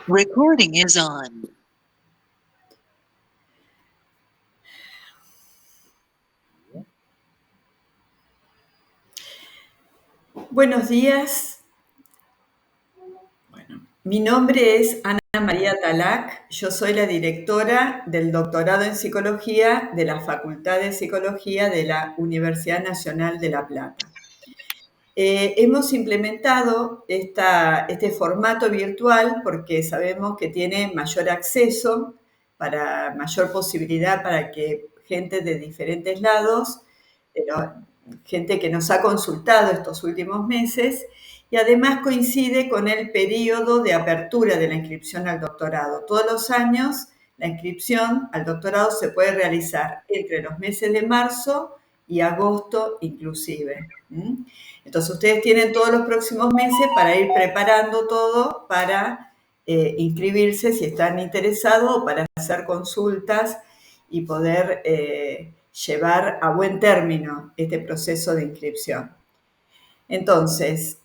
Recording is on. Buenos días. Bueno, mi nombre es Ana María Talac. Yo soy la directora del doctorado en psicología de la Facultad de Psicología de la Universidad Nacional de La Plata. Hemos implementado este formato virtual porque sabemos que tiene mayor acceso, mayor posibilidad para que gente de diferentes lados, gente que nos ha consultado estos últimos meses, y además coincide con el periodo de apertura de la inscripción al doctorado. Todos los años la inscripción al doctorado se puede realizar entre los meses de marzo y agosto inclusive. Entonces ustedes tienen todos los próximos meses para ir preparando todo para inscribirse si están interesados o para hacer consultas y poder llevar a buen término este proceso de inscripción. Entonces,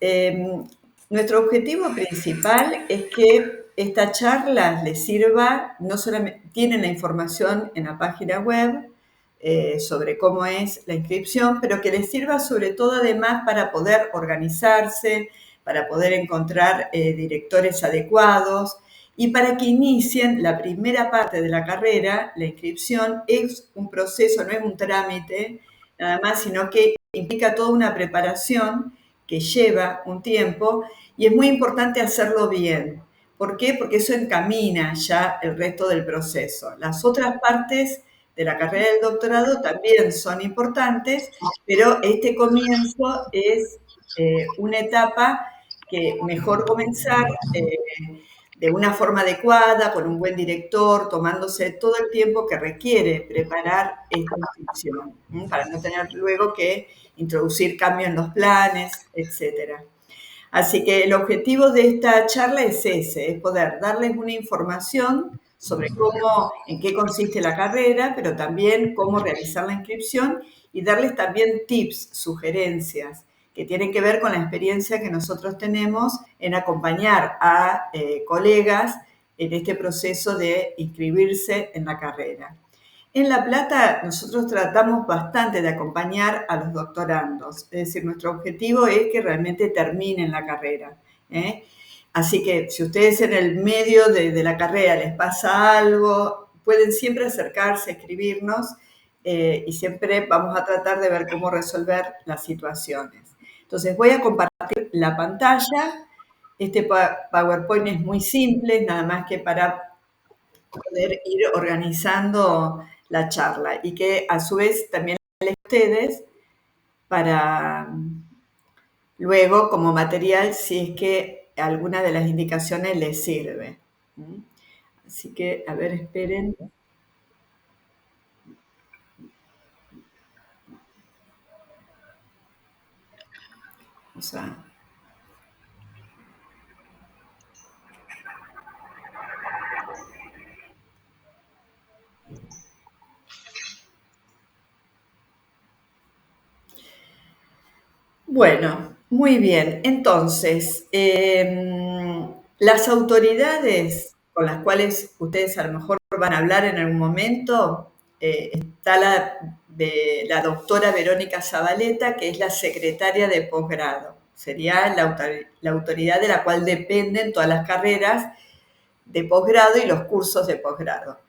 nuestro objetivo principal es que esta charla les sirva, no solamente tienen la información en la página web sobre cómo es la inscripción, pero que les sirva sobre todo además para poder organizarse, para poder encontrar directores adecuados y para que inicien la primera parte de la carrera. La inscripción es un proceso, no es un trámite nada más, sino que implica toda una preparación que lleva un tiempo y es muy importante hacerlo bien. ¿Por qué? Porque eso encamina ya el resto del proceso. Las otras partes de la carrera del doctorado también son importantes, pero este comienzo es una etapa que mejor comenzar de una forma adecuada, con un buen director, tomándose todo el tiempo que requiere preparar esta inscripción, para no tener luego que introducir cambios en los planes, etc. Así que el objetivo de esta charla es ese, es poder darles una información sobre en qué consiste la carrera, pero también cómo realizar la inscripción y darles también tips, sugerencias que tienen que ver con la experiencia que nosotros tenemos en acompañar a colegas en este proceso de inscribirse en la carrera. En La Plata nosotros tratamos bastante de acompañar a los doctorandos, es decir, nuestro objetivo es que realmente terminen la carrera. Así que si ustedes en el medio de la carrera les pasa algo, pueden siempre acercarse, escribirnos y siempre vamos a tratar de ver cómo resolver las situaciones. Entonces voy a compartir la pantalla. Este PowerPoint es muy simple, nada más que para poder ir organizando la charla y que a su vez también les a ustedes para luego como material si es que alguna de las indicaciones les sirve. Así que, a ver, esperen. Vamos a... Bueno, muy bien. Entonces, las autoridades con las cuales ustedes a lo mejor van a hablar en algún momento, está la doctora Verónica Zabaleta, que es la secretaria de posgrado. Sería la autoridad de la cual dependen todas las carreras de posgrado y los cursos de posgrado.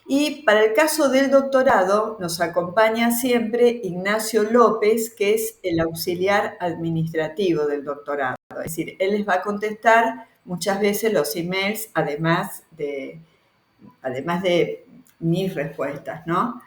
Y para el caso del doctorado nos acompaña siempre Ignacio López, que es el auxiliar administrativo del doctorado. Es decir, él les va a contestar muchas veces los emails, además de mis respuestas, ¿no?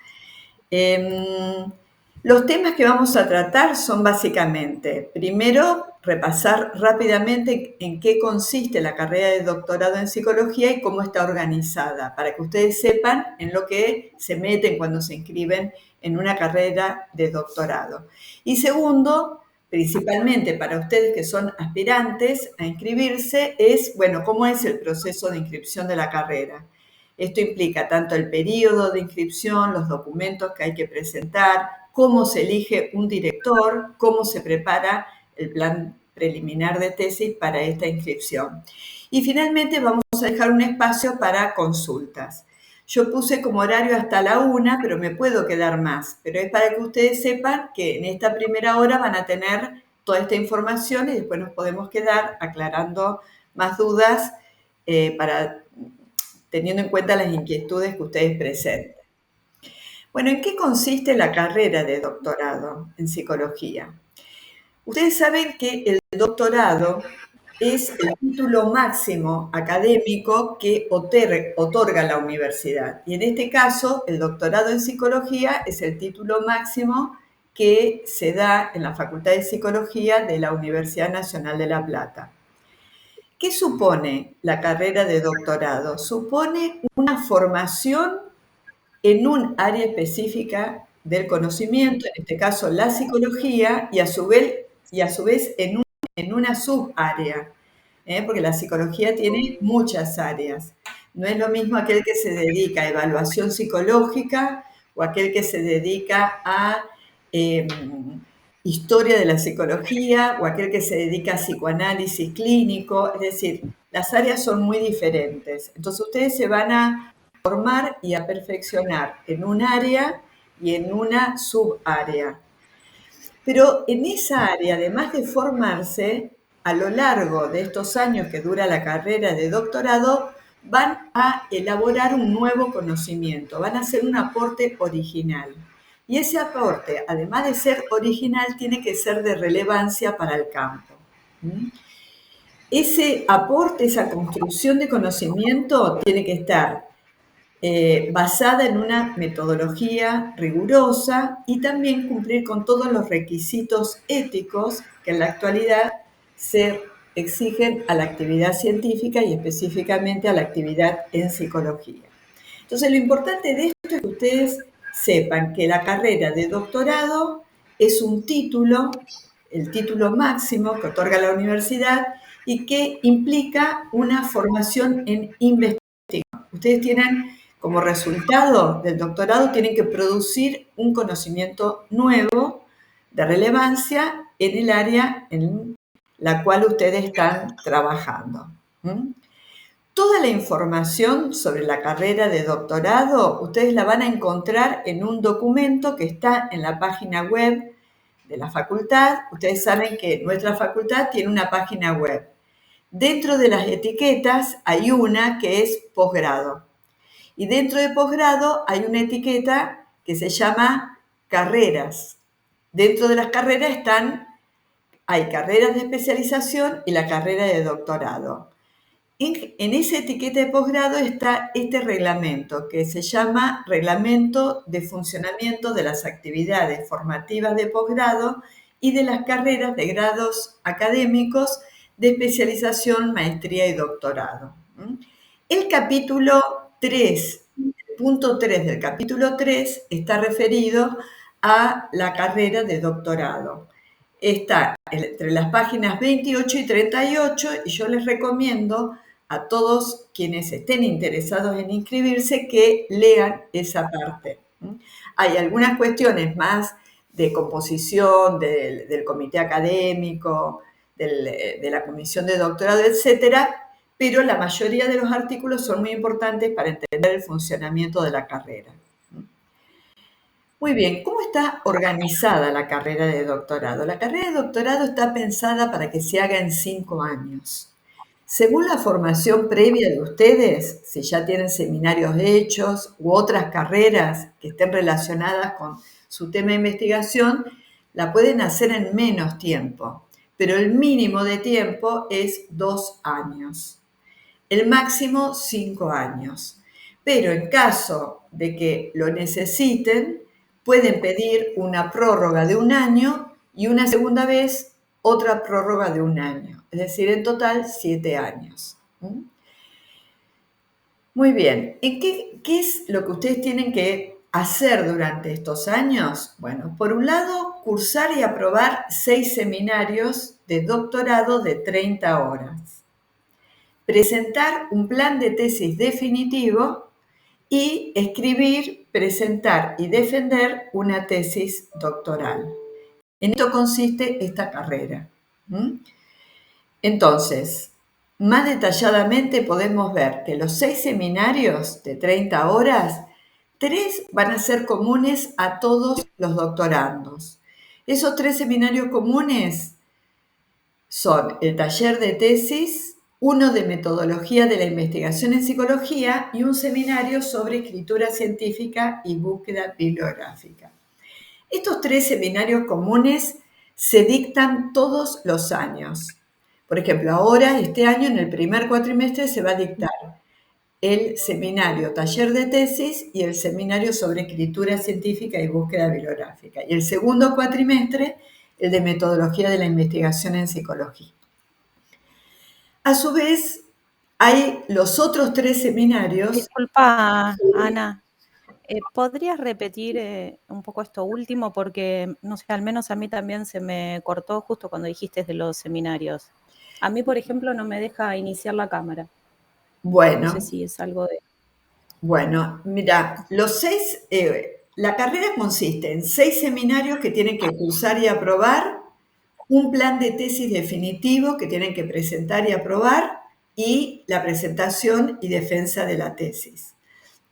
Los temas que vamos a tratar son básicamente, primero, repasar rápidamente en qué consiste la carrera de doctorado en psicología y cómo está organizada, para que ustedes sepan en lo que se meten cuando se inscriben en una carrera de doctorado. Y segundo, principalmente para ustedes que son aspirantes a inscribirse, es, bueno, cómo es el proceso de inscripción de la carrera. Esto implica tanto el periodo de inscripción, los documentos que hay que presentar, cómo se elige un director, cómo se prepara el plan preliminar de tesis para esta inscripción. Y finalmente vamos a dejar un espacio para consultas. Yo puse como horario hasta la 1, pero me puedo quedar más. Pero es para que ustedes sepan que en esta primera hora van a tener toda esta información y después nos podemos quedar aclarando más dudas teniendo en cuenta las inquietudes que ustedes presenten. Bueno, ¿en qué consiste la carrera de doctorado en psicología? Ustedes saben que el doctorado es el título máximo académico que otorga la universidad. Y en este caso, el doctorado en psicología es el título máximo que se da en la Facultad de Psicología de la Universidad Nacional de La Plata. ¿Qué supone la carrera de doctorado? Supone una formación en un área específica del conocimiento, en este caso la psicología, y a su vez en una subárea, porque la psicología tiene muchas áreas. No es lo mismo aquel que se dedica a evaluación psicológica o aquel que se dedica a historia de la psicología o aquel que se dedica a psicoanálisis clínico, es decir, las áreas son muy diferentes. Entonces ustedes se van a formar y a perfeccionar en un área y en una subárea. Pero en esa área, además de formarse, a lo largo de estos años que dura la carrera de doctorado, van a elaborar un nuevo conocimiento, van a hacer un aporte original. Y ese aporte, además de ser original, tiene que ser de relevancia para el campo. Ese aporte, esa construcción de conocimiento tiene que estar basada en una metodología rigurosa y también cumplir con todos los requisitos éticos que en la actualidad se exigen a la actividad científica y específicamente a la actividad en psicología. Entonces, lo importante de esto es que ustedes sepan que la carrera de doctorado es un título, el título máximo que otorga la universidad y que implica una formación en investigación. Ustedes tienen como resultado del doctorado, tienen que producir un conocimiento nuevo de relevancia en el área en la cual ustedes están trabajando. Toda la información sobre la carrera de doctorado, ustedes la van a encontrar en un documento que está en la página web de la facultad. Ustedes saben que nuestra facultad tiene una página web. Dentro de las etiquetas hay una que es posgrado. Y dentro de posgrado hay una etiqueta que se llama carreras. Dentro de las carreras hay carreras de especialización y la carrera de doctorado. En esa etiqueta de posgrado está este reglamento que se llama Reglamento de Funcionamiento de las Actividades Formativas de Posgrado y de las carreras de grados académicos de especialización, maestría y doctorado. El capítulo 3, el punto 3 del capítulo 3 está referido a la carrera de doctorado. Está entre las páginas 28 y 38 y yo les recomiendo a todos quienes estén interesados en inscribirse que lean esa parte. Hay algunas cuestiones más de composición del comité académico, de la comisión de doctorado, etcétera, pero la mayoría de los artículos son muy importantes para entender el funcionamiento de la carrera. Muy bien, ¿cómo está organizada la carrera de doctorado? La carrera de doctorado está pensada para que se haga en 5 años. Según la formación previa de ustedes, si ya tienen seminarios hechos u otras carreras que estén relacionadas con su tema de investigación, la pueden hacer en menos tiempo, pero el mínimo de tiempo es 2 años. El máximo 5 años. Pero en caso de que lo necesiten, pueden pedir una prórroga de 1 año y una segunda vez otra prórroga de 1 año. Es decir, en total 7 años. Muy bien. ¿Qué es lo que ustedes tienen que hacer durante estos años? Bueno, por un lado, cursar y aprobar 6 seminarios de doctorado de 30 horas. Presentar un plan de tesis definitivo y escribir, presentar y defender una tesis doctoral. En esto consiste esta carrera. Entonces, más detalladamente podemos ver que los 6 seminarios de 30 horas, 3 van a ser comunes a todos los doctorandos. Esos 3 seminarios comunes son el taller de tesis, uno de metodología de la investigación en psicología y un seminario sobre escritura científica y búsqueda bibliográfica. Estos 3 seminarios comunes se dictan todos los años. Por ejemplo, ahora, este año, en el primer cuatrimestre, se va a dictar el seminario taller de tesis y el seminario sobre escritura científica y búsqueda bibliográfica. Y el segundo cuatrimestre, el de metodología de la investigación en psicología. A su vez, hay los otros 3 seminarios. Disculpa, Ana. ¿Podrías repetir un poco esto último? Porque, no sé, al menos a mí también se me cortó justo cuando dijiste de los seminarios. A mí, por ejemplo, no me deja iniciar la cámara. Bueno. No sé si es algo de... Bueno, mira, la carrera consiste en 6 seminarios que tienen que cursar y aprobar, un plan de tesis definitivo que tienen que presentar y aprobar, y la presentación y defensa de la tesis.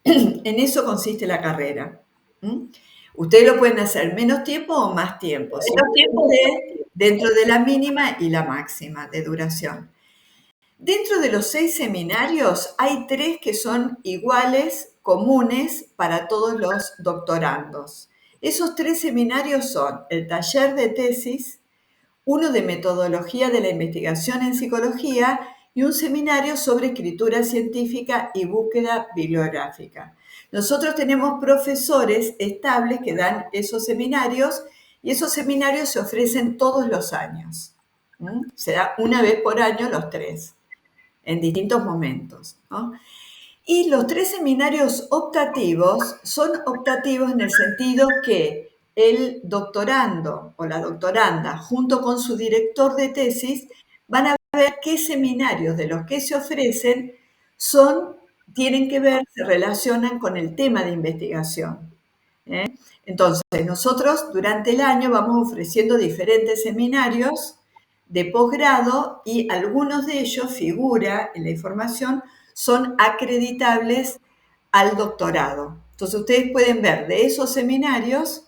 En eso consiste la carrera. Ustedes lo pueden hacer menos tiempo o más tiempo, dentro de la mínima y la máxima de duración. Dentro de los 6 seminarios hay 3 que son iguales, comunes para todos los doctorandos. Esos 3 seminarios son el taller de tesis, uno de metodología de la investigación en psicología y un seminario sobre escritura científica y búsqueda bibliográfica. Nosotros tenemos profesores estables que dan esos seminarios y esos seminarios se ofrecen todos los años. Se da una vez por año los 3, en distintos momentos, ¿no? Y los 3 seminarios optativos son optativos en el sentido que el doctorando o la doctoranda, junto con su director de tesis, van a ver qué seminarios de los que se ofrecen tienen que ver, se relacionan con el tema de investigación. Entonces, nosotros durante el año vamos ofreciendo diferentes seminarios de posgrado y algunos de ellos, figura en la información, son acreditables al doctorado. Entonces, ustedes pueden ver de esos seminarios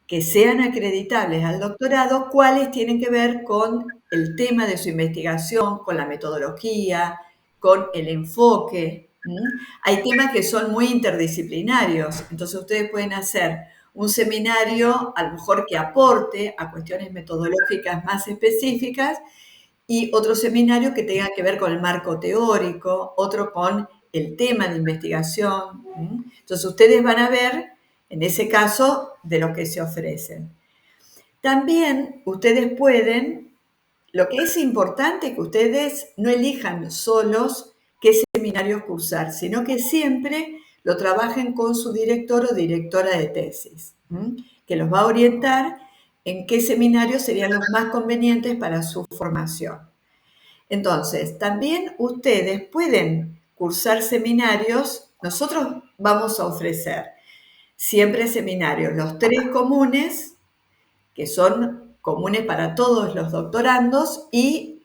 que sean acreditables al doctorado, cuáles tienen que ver con el tema de su investigación, con la metodología, con el enfoque. Hay temas que son muy interdisciplinarios, entonces ustedes pueden hacer un seminario a lo mejor que aporte a cuestiones metodológicas más específicas y otro seminario que tenga que ver con el marco teórico, otro con el tema de investigación. Entonces ustedes van a ver, en ese caso, de lo que se ofrecen. También ustedes pueden, lo que es importante es que ustedes no elijan solos qué seminarios cursar, sino que siempre lo trabajen con su director o directora de tesis, que los va a orientar en qué seminarios serían los más convenientes para su formación. Entonces, también ustedes pueden cursar seminarios. Nosotros vamos a ofrecer siempre seminarios, los 3 comunes, que son comunes para todos los doctorandos, y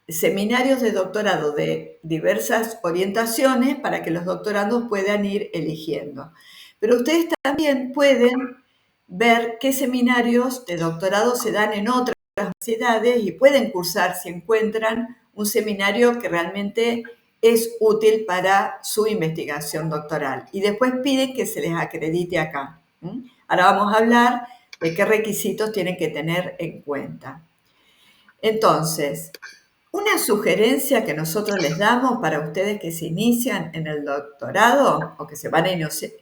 seminarios de doctorado de diversas orientaciones para que los doctorandos puedan ir eligiendo. Pero ustedes también pueden ver qué seminarios de doctorado se dan en otras universidades y pueden cursar si encuentran un seminario que realmente es útil para su investigación doctoral. Y después piden que se les acredite acá. Ahora vamos a hablar de qué requisitos tienen que tener en cuenta. Entonces, una sugerencia que nosotros les damos para ustedes que se inician en el doctorado o que se van a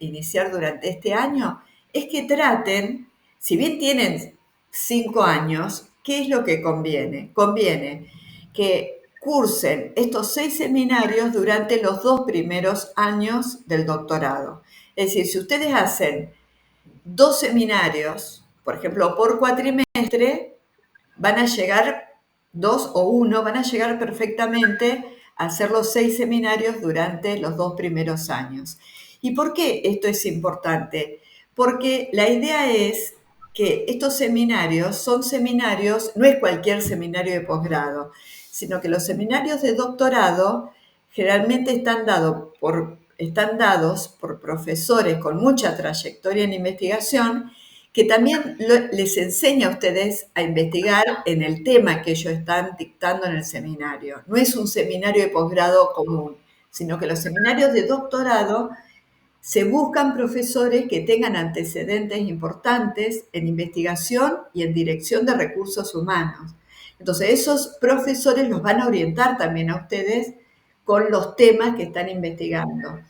iniciar durante este año es que traten, si bien tienen 5 años, ¿qué es lo que conviene? Conviene que cursen estos 6 seminarios durante los 2 primeros años del doctorado. Es decir, si ustedes hacen 2 seminarios, por ejemplo, por cuatrimestre, van a llegar 2 o 1, van a llegar perfectamente a hacer los 6 seminarios durante los 2 primeros años. ¿Y por qué esto es importante? Porque la idea es que estos seminarios son seminarios, no es cualquier seminario de posgrado, sino que los seminarios de doctorado generalmente están dados por profesores con mucha trayectoria en investigación, que también les enseña a ustedes a investigar en el tema que ellos están dictando en el seminario. No es un seminario de posgrado común, sino que los seminarios de doctorado se buscan profesores que tengan antecedentes importantes en investigación y en dirección de recursos humanos. Entonces, esos profesores los van a orientar también a ustedes con los temas que están investigando.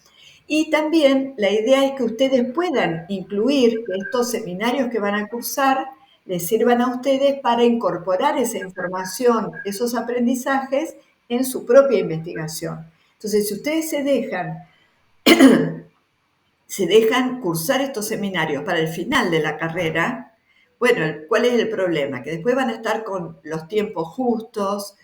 Y también la idea es que ustedes puedan incluir que estos seminarios que van a cursar les sirvan a ustedes para incorporar esa información, esos aprendizajes en su propia investigación. Entonces, si ustedes se dejan cursar estos seminarios para el final de la carrera, bueno, ¿cuál es el problema? Que después van a estar con los tiempos justos,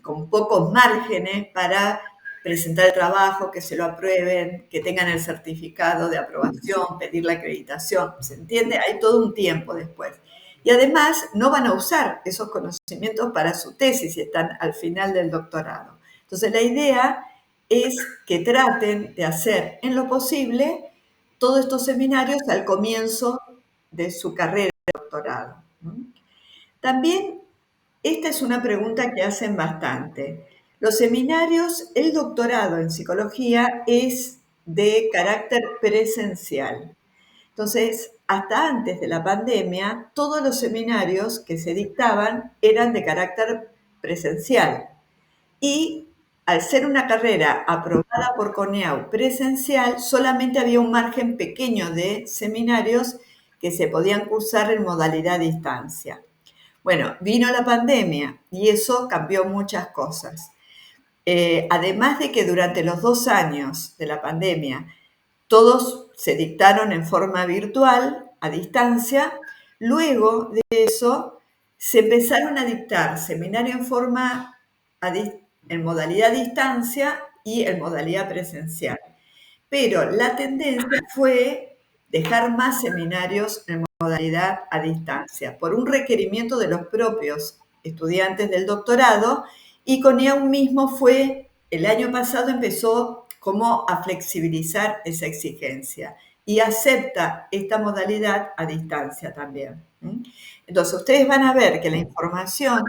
con pocos márgenes para presentar el trabajo, que se lo aprueben, que tengan el certificado de aprobación, pedir la acreditación, ¿se entiende? Hay todo un tiempo después. Y además no van a usar esos conocimientos para su tesis si están al final del doctorado. Entonces la idea es que traten de hacer en lo posible todos estos seminarios al comienzo de su carrera de doctorado. También esta es una pregunta que hacen bastante. Los seminarios, el doctorado en psicología es de carácter presencial. Entonces, hasta antes de la pandemia, todos los seminarios que se dictaban eran de carácter presencial. Y al ser una carrera aprobada por CONEAU presencial, solamente había un margen pequeño de seminarios que se podían cursar en modalidad a distancia. Bueno, vino la pandemia y eso cambió muchas cosas. Además de que durante los 2 años de la pandemia todos se dictaron en forma virtual, a distancia, luego de eso se empezaron a dictar seminarios en modalidad a distancia y en modalidad presencial. Pero la tendencia fue dejar más seminarios en modalidad a distancia, por un requerimiento de los propios estudiantes del doctorado, y CONEAU mismo el año pasado empezó como a flexibilizar esa exigencia y acepta esta modalidad a distancia también. Entonces, ustedes van a ver que la información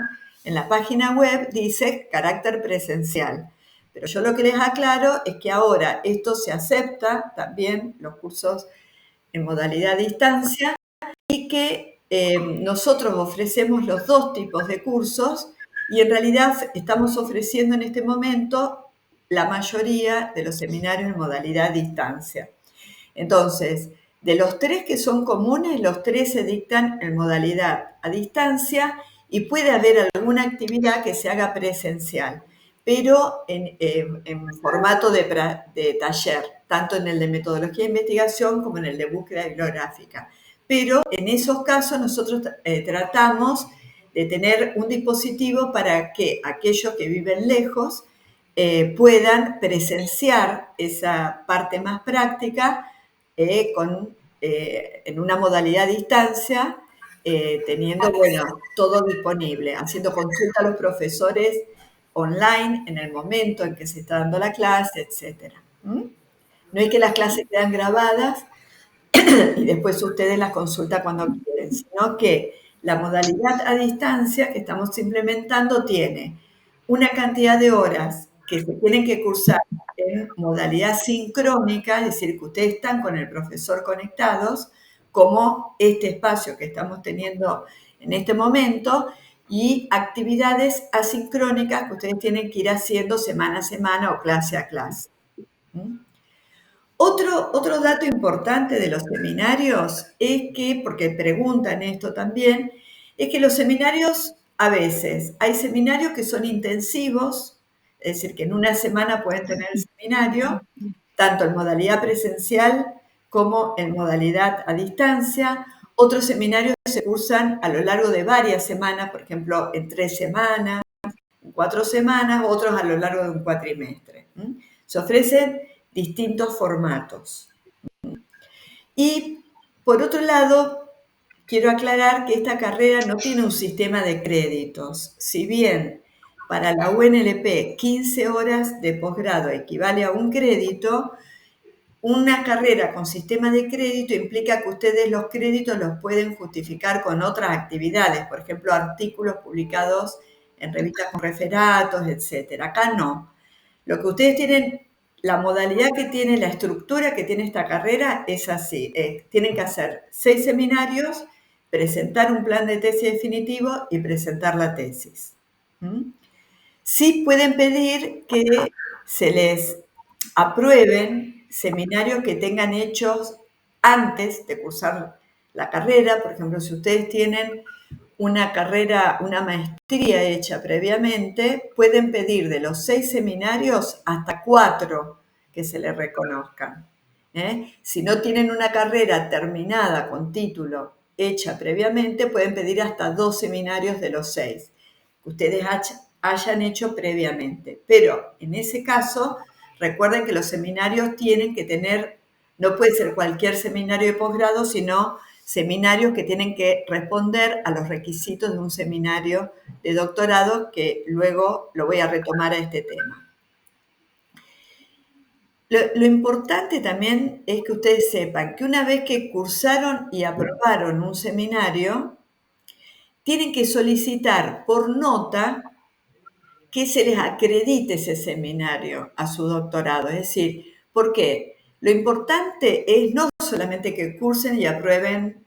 en la página web dice carácter presencial. Pero yo lo que les aclaro es que ahora esto se acepta también, los cursos en modalidad a distancia, y que nosotros ofrecemos los 2 tipos de cursos y en realidad estamos ofreciendo en este momento la mayoría de los seminarios en modalidad a distancia. Entonces, de los 3 que son comunes, los 3 se dictan en modalidad a distancia y puede haber alguna actividad que se haga presencial, pero en formato de taller, tanto en el de metodología de investigación como en el de búsqueda bibliográfica. Pero en esos casos nosotros tratamos de tener un dispositivo para que aquellos que viven lejos puedan presenciar esa parte más práctica en una modalidad a distancia, teniendo, todo disponible, haciendo consulta a los profesores online en el momento en que se está dando la clase, etc. No es que las clases quedan grabadas y después ustedes las consultan cuando quieren, sino que la modalidad a distancia que estamos implementando tiene una cantidad de horas que se tienen que cursar en modalidad sincrónica, es decir, que ustedes están con el profesor conectados, como este espacio que estamos teniendo en este momento, y actividades asincrónicas que ustedes tienen que ir haciendo semana a semana o clase a clase. Otro dato importante de los seminarios es que, porque preguntan esto también, es que los seminarios, a veces, hay seminarios que son intensivos, es decir, que en una semana pueden tener el seminario, tanto en modalidad presencial como en modalidad a distancia. Otros seminarios se cursan a lo largo de varias semanas, por ejemplo, en 3 semanas, en 4 semanas, otros a lo largo de un cuatrimestre. Se ofrecen distintos formatos. Y por otro lado, quiero aclarar que esta carrera no tiene un sistema de créditos. Si bien para la UNLP 15 horas de posgrado equivale a un crédito, una carrera con sistema de crédito implica que ustedes los créditos los pueden justificar con otras actividades, por ejemplo, artículos publicados en revistas con referatos, etc. Acá no. Lo que ustedes tienen, la modalidad que tiene, la estructura que tiene esta carrera es así. Tienen que hacer 6 seminarios, presentar un plan de tesis definitivo y presentar la tesis. Sí pueden pedir que se les aprueben seminarios que tengan hechos antes de cursar la carrera. Por ejemplo, si ustedes tienen una carrera, una maestría hecha previamente, pueden pedir de los 6 seminarios hasta 4 que se les reconozcan. Si no tienen una carrera terminada con título hecha previamente, pueden pedir hasta 2 seminarios de los 6 que ustedes hayan hecho previamente. Pero en ese caso, recuerden que los seminarios tienen que tener, no puede ser cualquier seminario de posgrado, sino seminarios que tienen que responder a los requisitos de un seminario de doctorado, que luego lo voy a retomar a este tema. Lo importante también es que ustedes sepan que una vez que cursaron y aprobaron un seminario, tienen que solicitar por nota que se les acredite ese seminario a su doctorado. Es decir, ¿por qué? Lo importante es no solamente que cursen y aprueben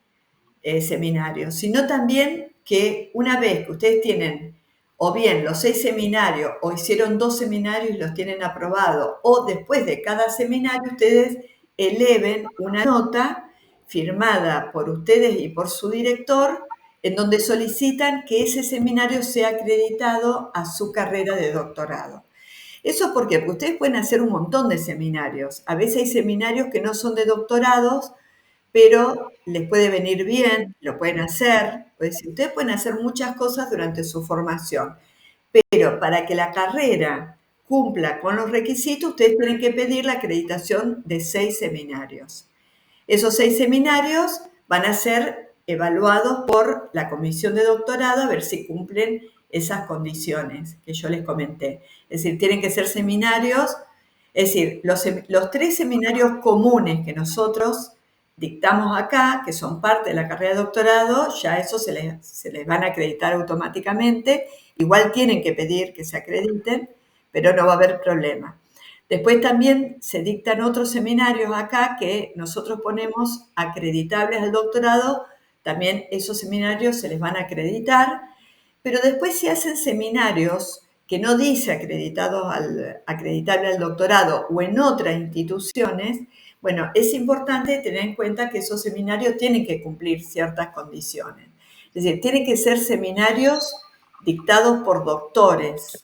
seminarios, sino también que una vez que ustedes tienen o bien los 6 seminarios o hicieron 2 seminarios y los tienen aprobados, o después de cada seminario ustedes eleven una nota firmada por ustedes y por su director en donde solicitan que ese seminario sea acreditado a su carrera de doctorado. ¿Eso por qué? Porque ustedes pueden hacer un montón de seminarios. A veces hay seminarios que no son de doctorados, pero les puede venir bien, lo pueden hacer. Pues, ustedes pueden hacer muchas cosas durante su formación, pero para que la carrera cumpla con los requisitos, ustedes tienen que pedir la acreditación de 6 seminarios. Esos 6 seminarios van a ser evaluados por la comisión de doctorado a ver si cumplen esas condiciones que yo les comenté. Es decir, tienen que ser seminarios, es decir, los 3 seminarios comunes que nosotros dictamos acá, que son parte de la carrera de doctorado, ya eso se les van a acreditar automáticamente. Igual tienen que pedir que se acrediten, pero no va a haber problema. Después también se dictan otros seminarios acá que nosotros ponemos acreditables al doctorado. También esos seminarios se les van a acreditar, pero después se hacen seminarios que no dice acreditable al doctorado o en otras instituciones. Bueno, es importante tener en cuenta que esos seminarios tienen que cumplir ciertas condiciones. Es decir, tienen que ser seminarios dictados por doctores.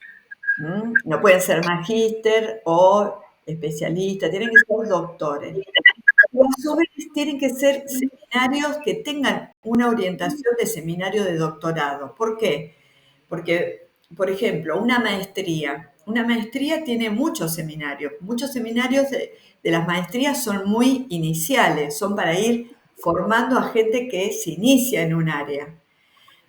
No pueden ser magíster o especialistas, tienen que ser doctores. Y a su vez tienen que ser seminarios que tengan una orientación de seminario de doctorado. ¿Por qué? Porque, por ejemplo, una maestría tiene muchos seminarios. Muchos seminarios de las maestrías son muy iniciales, son para ir formando a gente que se inicia en un área.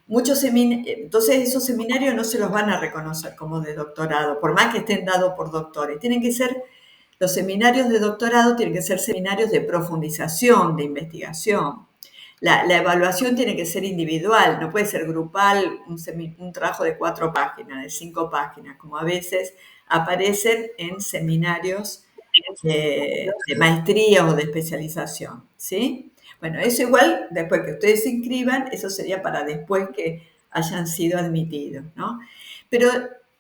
Entonces esos seminarios no se los van a reconocer como de doctorado, por más que estén dados por doctores. Los seminarios de doctorado tienen que ser seminarios de profundización, de investigación. La evaluación tiene que ser individual, no puede ser grupal, un trabajo de 4 páginas, de 5 páginas, como a veces aparecen en seminarios de maestría o de especialización, ¿sí? Bueno, eso igual, después que ustedes se inscriban, eso sería para después que hayan sido admitidos, ¿no? Pero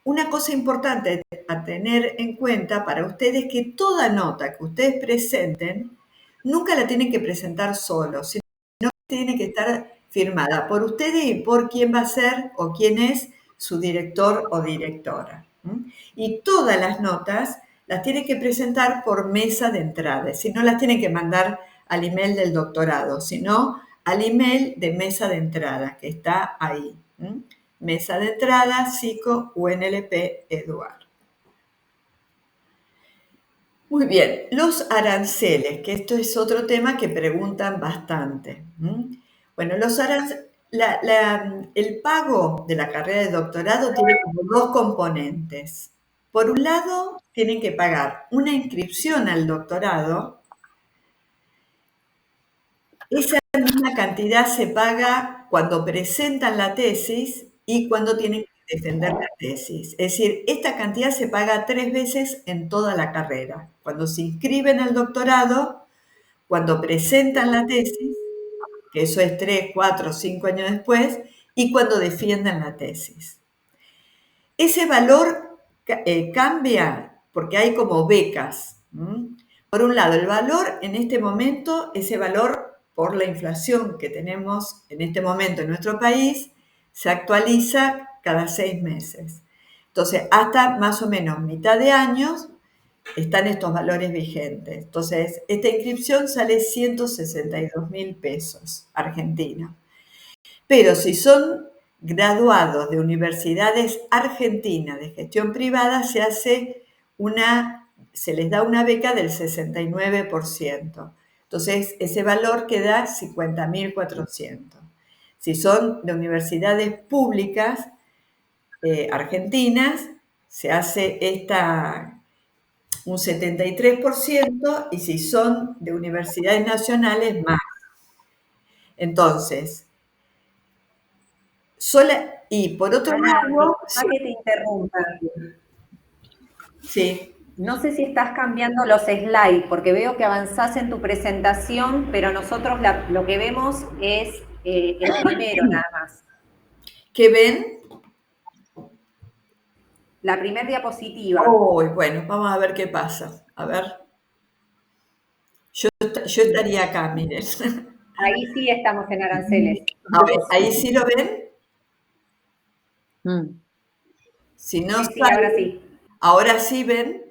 una cosa importante a tener en cuenta para ustedes es que toda nota que ustedes presenten, nunca la tienen que presentar solos, sino que tiene que estar firmada por ustedes y por quién va a ser o quién es su director o directora. Y todas las notas las tienen que presentar por mesa de entrada, es decir, no las tienen que mandar al email del doctorado, sino al email de mesa de entrada, que está ahí. Mesa de entrada, Psico, UNLP, Eduard. Muy bien, los aranceles, que esto es otro tema que preguntan bastante. Bueno, El pago de la carrera de doctorado tiene como dos componentes. Por un lado, tienen que pagar una inscripción al doctorado. Esa misma cantidad se paga cuando presentan la tesis y cuando tienen que defender la tesis. Es decir, esta cantidad se paga 3 veces en toda la carrera. Cuando se inscriben al doctorado, cuando presentan la tesis, que eso es 3, 4, 5 años después, y cuando defiendan la tesis. Ese valor cambia porque hay como becas. Por un lado, el valor en este momento, ese valor por la inflación que tenemos en este momento en nuestro país, se actualiza cada 6 meses. Entonces, hasta más o menos mitad de años están estos valores vigentes. Entonces, esta inscripción sale 162.000 pesos argentinos. Pero si son graduados de universidades argentinas de gestión privada, se les da una beca del 69%. Entonces, ese valor queda 50.400. Si son de universidades públicas argentinas, se hace un 73%, y si son de universidades nacionales, más. Entonces, y por otro Ana, lado, disculpa que te interrumpa. sí. No sé si estás cambiando los slides, porque veo que avanzás en tu presentación, pero nosotros lo que vemos es el primero nada más. ¿Qué ven? La primera diapositiva. Oh, bueno, vamos a ver qué pasa. A ver. Yo estaría acá, miren. Ahí sí estamos en aranceles. A ver, ¿ahí sí lo ven? Mm. Si no, Sí, ahora sí. Ahora sí ven.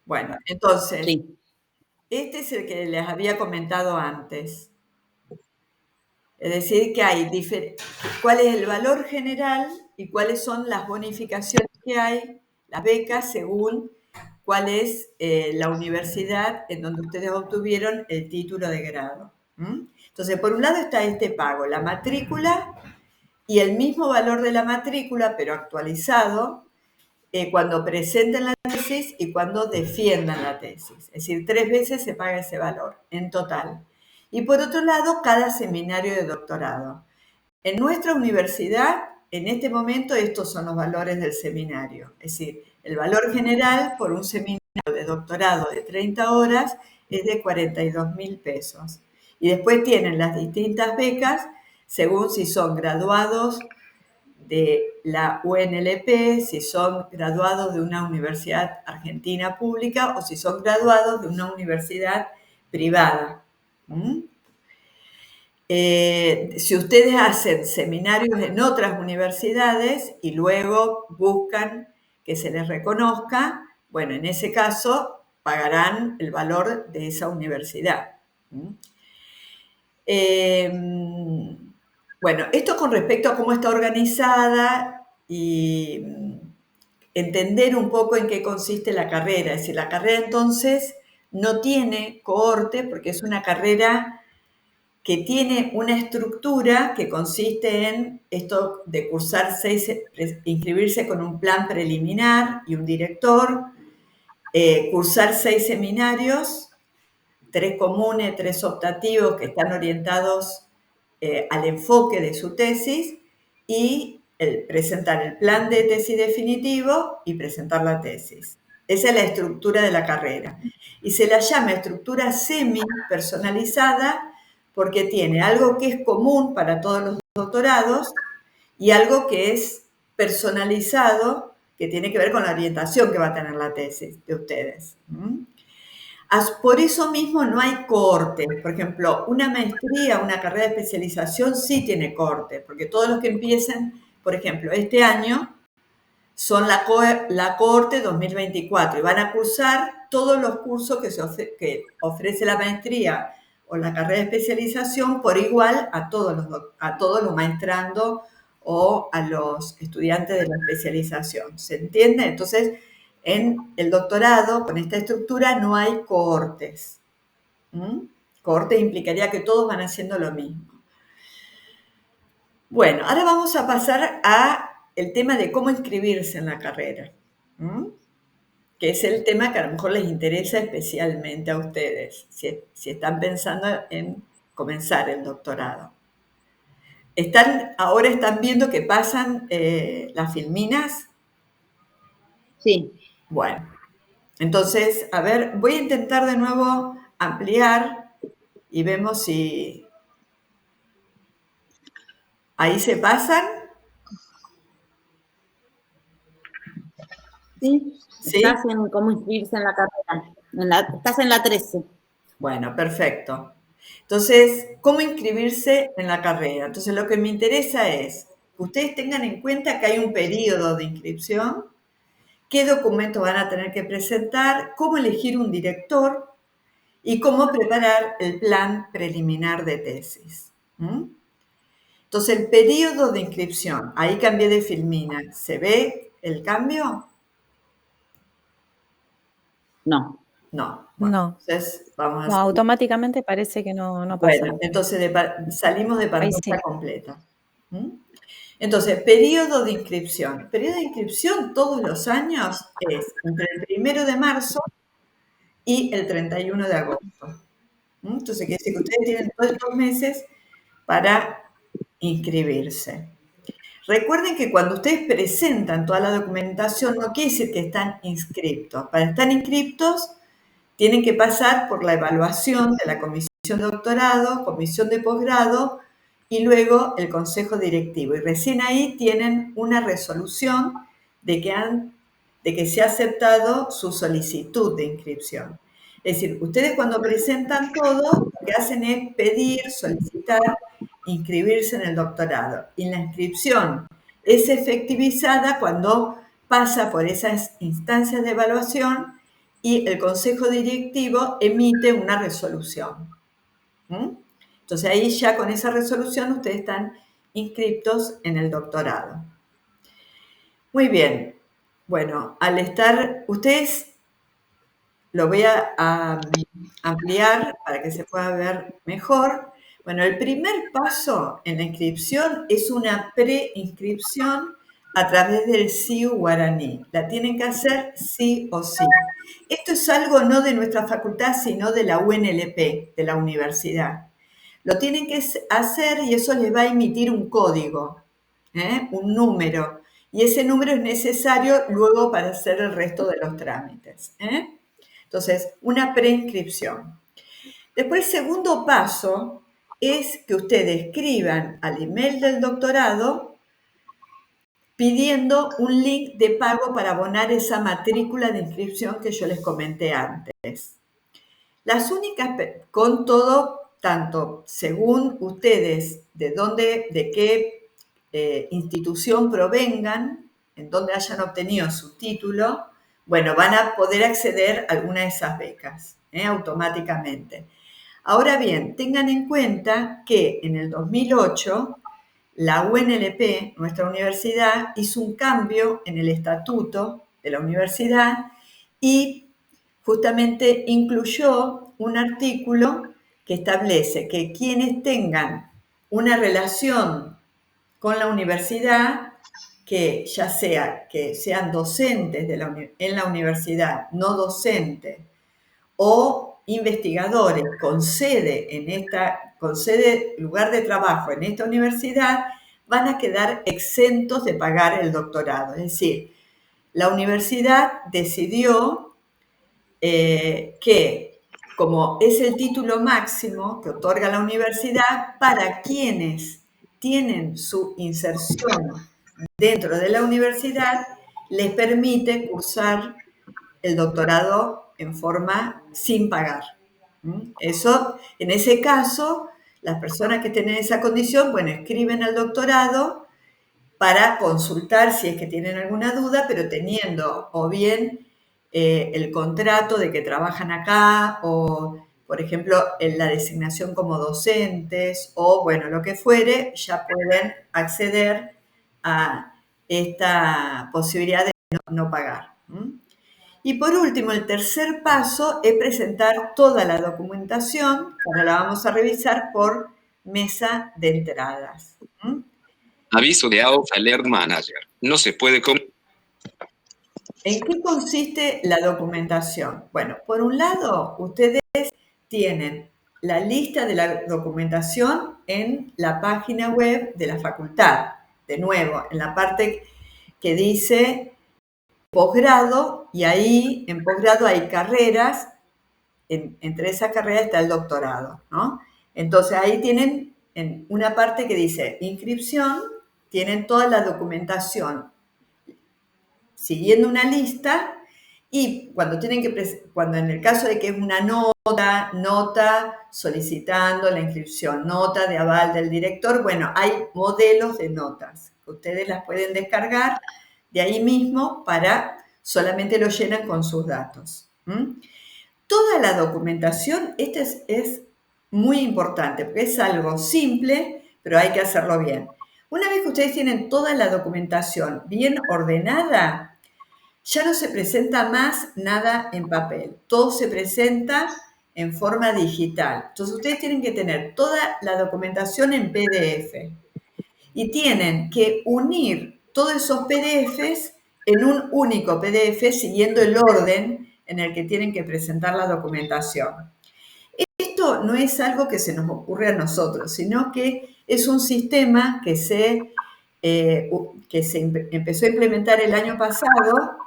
Bueno, entonces, Sí. este es el que les había comentado antes. Es decir, que hay cuál es el valor general y cuáles son las bonificaciones que hay, las becas, según cuál es la universidad en donde ustedes obtuvieron el título de grado. Entonces, por un lado está este pago, la matrícula y el mismo valor de la matrícula, pero actualizado, cuando presenten la tesis y cuando defiendan la tesis. Es decir, 3 veces se paga ese valor en total. Y por otro lado, cada seminario de doctorado. En nuestra universidad, en este momento, estos son los valores del seminario. Es decir, el valor general por un seminario de doctorado de 30 horas es de 42.000 pesos. Y después tienen las distintas becas según si son graduados de la UNLP, si son graduados de una universidad argentina pública o si son graduados de una universidad privada. Si ustedes hacen seminarios en otras universidades y luego buscan que se les reconozca, bueno, en ese caso pagarán el valor de esa universidad. Bueno, esto con respecto a cómo está organizada y entender un poco en qué consiste la carrera. Es decir, la carrera entonces no tiene cohorte porque es una carrera que tiene una estructura que consiste en esto de inscribirse con un plan preliminar y un director, cursar 6 seminarios, 3 comunes, 3 optativos que están orientados al enfoque de su tesis y presentar el plan de tesis definitivo y presentar la tesis. Esa es la estructura de la carrera. Y se la llama estructura semi-personalizada porque tiene algo que es común para todos los doctorados y algo que es personalizado, que tiene que ver con la orientación que va a tener la tesis de ustedes. Por eso mismo no hay cortes. Por ejemplo, una maestría, una carrera de especialización sí tiene corte, porque todos los que empiecen, por ejemplo, este año, son la cohorte 2024 y van a cursar todos los cursos que ofrece la maestría o la carrera de especialización por igual a todos los maestrando o a los estudiantes de la especialización. ¿Se entiende? Entonces, en el doctorado, con esta estructura, no hay cohortes. Cohortes implicaría que todos van haciendo lo mismo. Bueno, ahora vamos a pasar a el tema de cómo inscribirse en la carrera, que es el tema que a lo mejor les interesa especialmente a ustedes, si están pensando en comenzar el doctorado. Ahora están viendo que pasan las filminas. Sí. Bueno, entonces, a ver, voy a intentar de nuevo ampliar y vemos si ahí se pasan. Sí. ¿Sí? Estás en cómo inscribirse en la carrera. Estás en la 13. Bueno, perfecto. Entonces, ¿cómo inscribirse en la carrera? Entonces, lo que me interesa es que ustedes tengan en cuenta que hay un periodo de inscripción, qué documentos van a tener que presentar, cómo elegir un director y cómo preparar el plan preliminar de tesis. Entonces, el periodo de inscripción, ahí cambié de filmina. ¿Se ve el cambio? No. No. Bueno, No. entonces vamos a No, automáticamente parece que no pasa. Bueno, entonces salimos de Ahí pantalla sí. completa. Entonces, periodo de inscripción. El periodo de inscripción todos los años es entre el 1 de marzo y el 31 de agosto. Entonces, quiere decir que ustedes tienen todos estos meses para inscribirse. Recuerden que cuando ustedes presentan toda la documentación, no quiere decir que están inscriptos. Para estar inscriptos, tienen que pasar por la evaluación de la comisión de doctorado, comisión de posgrado y luego el consejo directivo. Y recién ahí tienen una resolución de que se ha aceptado su solicitud de inscripción. Es decir, ustedes cuando presentan todo, lo que hacen es pedir, solicitar, inscribirse en el doctorado. Y la inscripción es efectivizada cuando pasa por esas instancias de evaluación y el consejo directivo emite una resolución. Entonces ahí ya con esa resolución ustedes están inscriptos en el doctorado. Muy bien. Bueno, al estar ustedes, lo voy a ampliar para que se pueda ver mejor. Bueno, el primer paso en la inscripción es una preinscripción a través del CIU guaraní. La tienen que hacer sí o sí. Esto es algo no de nuestra facultad, sino de la UNLP, de la universidad. Lo tienen que hacer y eso les va a emitir un código, un número. Y ese número es necesario luego para hacer el resto de los trámites. Entonces, una preinscripción. Después, el segundo paso es que ustedes escriban al email del doctorado pidiendo un link de pago para abonar esa matrícula de inscripción que yo les comenté antes. Las únicas, con todo, tanto según ustedes de qué institución provengan, en donde hayan obtenido su título, bueno, van a poder acceder a alguna de esas becas automáticamente. Ahora bien, tengan en cuenta que en el 2008 la UNLP, nuestra universidad, hizo un cambio en el estatuto de la universidad y justamente incluyó un artículo que establece que quienes tengan una relación con la universidad, que ya sea que sean docentes en la universidad, no docentes, o investigadores con sede lugar de trabajo en esta universidad, van a quedar exentos de pagar el doctorado. Es decir, la universidad decidió que, como es el título máximo que otorga la universidad, para quienes tienen su inserción dentro de la universidad, les permite cursar el doctorado en forma sin pagar. Eso, en ese caso, las personas que tienen esa condición, bueno, escriben al doctorado para consultar si es que tienen alguna duda, pero teniendo o bien el contrato de que trabajan acá o, por ejemplo, en la designación como docentes o, bueno, lo que fuere, ya pueden acceder a esta posibilidad de no pagar. Y por último, el tercer paso es presentar toda la documentación, que ahora la vamos a revisar por mesa de entradas. Aviso de AOF Alert Manager. No se puede ¿En qué consiste la documentación? Bueno, por un lado, ustedes tienen la lista de la documentación en la página web de la facultad. De nuevo, en la parte que dice posgrado, y ahí en posgrado hay carreras, entre esas carreras está el doctorado, ¿no? Entonces ahí tienen en una parte que dice inscripción, tienen toda la documentación siguiendo una lista, y cuando en el caso de que es una nota solicitando la inscripción, nota de aval del director, bueno, hay modelos de notas. Ustedes las pueden descargar de ahí mismo solamente lo llenan con sus datos. Toda la documentación, es muy importante, porque es algo simple, pero hay que hacerlo bien. Una vez que ustedes tienen toda la documentación bien ordenada, ya no se presenta más nada en papel, todo se presenta en forma digital. Entonces ustedes tienen que tener toda la documentación en PDF y tienen que unir todos esos PDFs en un único PDF siguiendo el orden en el que tienen que presentar la documentación. Esto no es algo que se nos ocurre a nosotros, sino que es un sistema que se empezó a implementar el año pasado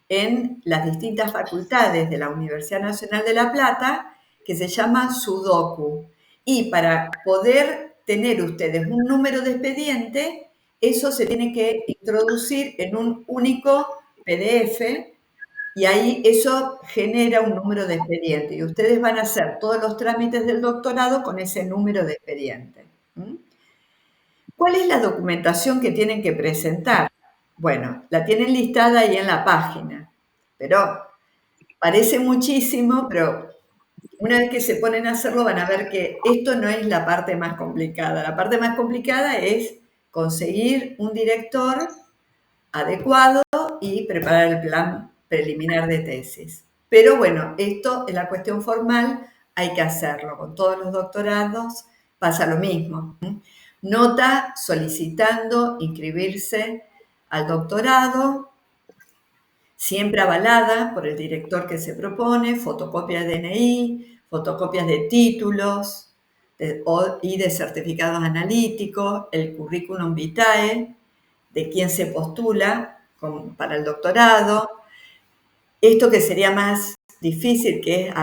en las distintas facultades de la Universidad Nacional de La Plata, que se llama Sudoku. Y para poder tener ustedes un número de expediente, eso se tiene que introducir en un único PDF, y ahí eso genera un número de expediente. Y ustedes van a hacer todos los trámites del doctorado con ese número de expediente. ¿Cuál es la documentación que tienen que presentar? Bueno, la tienen listada ahí en la página, pero parece muchísimo, pero una vez que se ponen a hacerlo van a ver que esto no es la parte más complicada. La parte más complicada es conseguir un director adecuado y preparar el plan preliminar de tesis. Pero bueno, esto en la cuestión formal hay que hacerlo. Con todos los doctorados pasa lo mismo. Nota solicitando inscribirse al doctorado, siempre avalada por el director que se propone, fotocopia de DNI, fotocopias de títulos y de certificados analíticos, el currículum vitae de quien se postula para el doctorado. Esto que sería más difícil, que es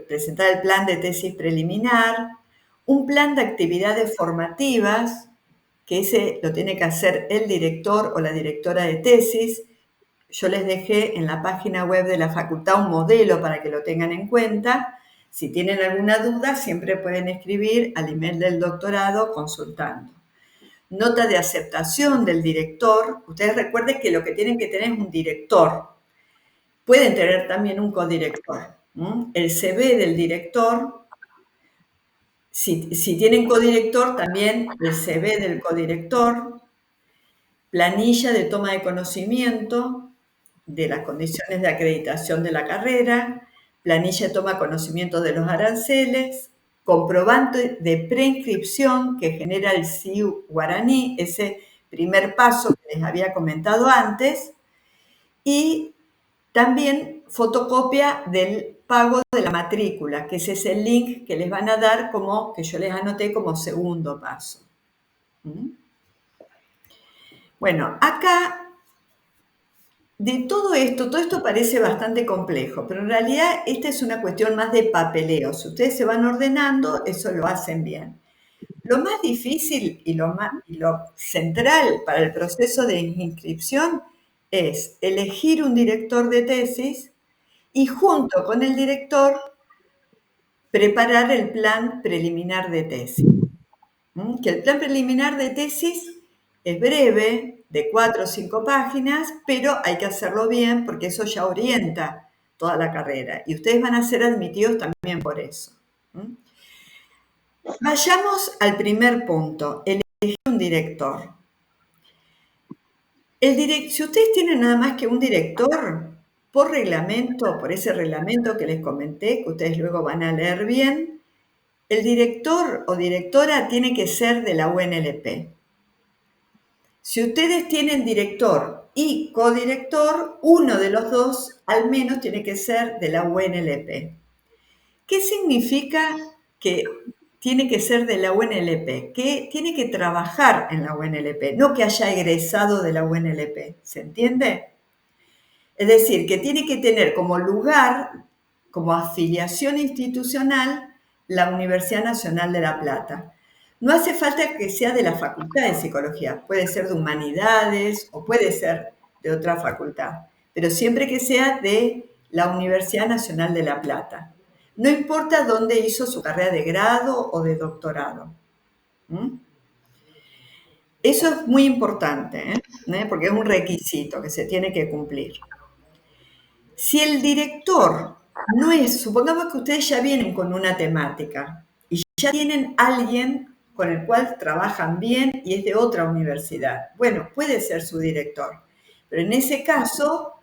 presentar el plan de tesis preliminar, un plan de actividades formativas, que ese lo tiene que hacer el director o la directora de tesis. Yo les dejé en la página web de la facultad un modelo para que lo tengan en cuenta. Si tienen alguna duda, siempre pueden escribir al email del doctorado consultando. Nota de aceptación del director. Ustedes recuerden que lo que tienen que tener es un director. Pueden tener también un codirector. El CV del director. Si tienen codirector, también el CV del codirector. Planilla de toma de conocimiento de las condiciones de acreditación de la carrera, planilla de toma de conocimiento de los aranceles, comprobante de preinscripción que genera el CIU guaraní, ese primer paso que les había comentado antes, y también fotocopia del pago de la matrícula, que ese es el link que les van a dar que yo les anoté como segundo paso. Bueno, acá de todo esto parece bastante complejo, pero en realidad esta es una cuestión más de papeleo. Si ustedes se van ordenando, eso lo hacen bien. Lo más difícil y lo central para el proceso de inscripción es elegir un director de tesis y junto con el director preparar el plan preliminar de tesis. Que el plan preliminar de tesis es breve, de 4 o 5 páginas, pero hay que hacerlo bien porque eso ya orienta toda la carrera. Y ustedes van a ser admitidos también por eso. Vayamos al primer punto, elegir un director. Si ustedes tienen nada más que un director, por reglamento, por ese reglamento que les comenté, que ustedes luego van a leer bien, el director o directora tiene que ser de la UNLP. Si ustedes tienen director y codirector, uno de los dos al menos tiene que ser de la UNLP. ¿Qué significa que tiene que ser de la UNLP? Que tiene que trabajar en la UNLP, no que haya egresado de la UNLP. ¿Se entiende? Es decir, que tiene que tener como lugar, como afiliación institucional, la Universidad Nacional de La Plata. No hace falta que sea de la Facultad de Psicología, puede ser de Humanidades o puede ser de otra facultad, pero siempre que sea de la Universidad Nacional de La Plata. No importa dónde hizo su carrera de grado o de doctorado. Eso es muy importante, porque es un requisito que se tiene que cumplir. Si el director no es, supongamos que ustedes ya vienen con una temática y ya tienen alguien con el cual trabajan bien y es de otra universidad. Bueno, puede ser su director, pero en ese caso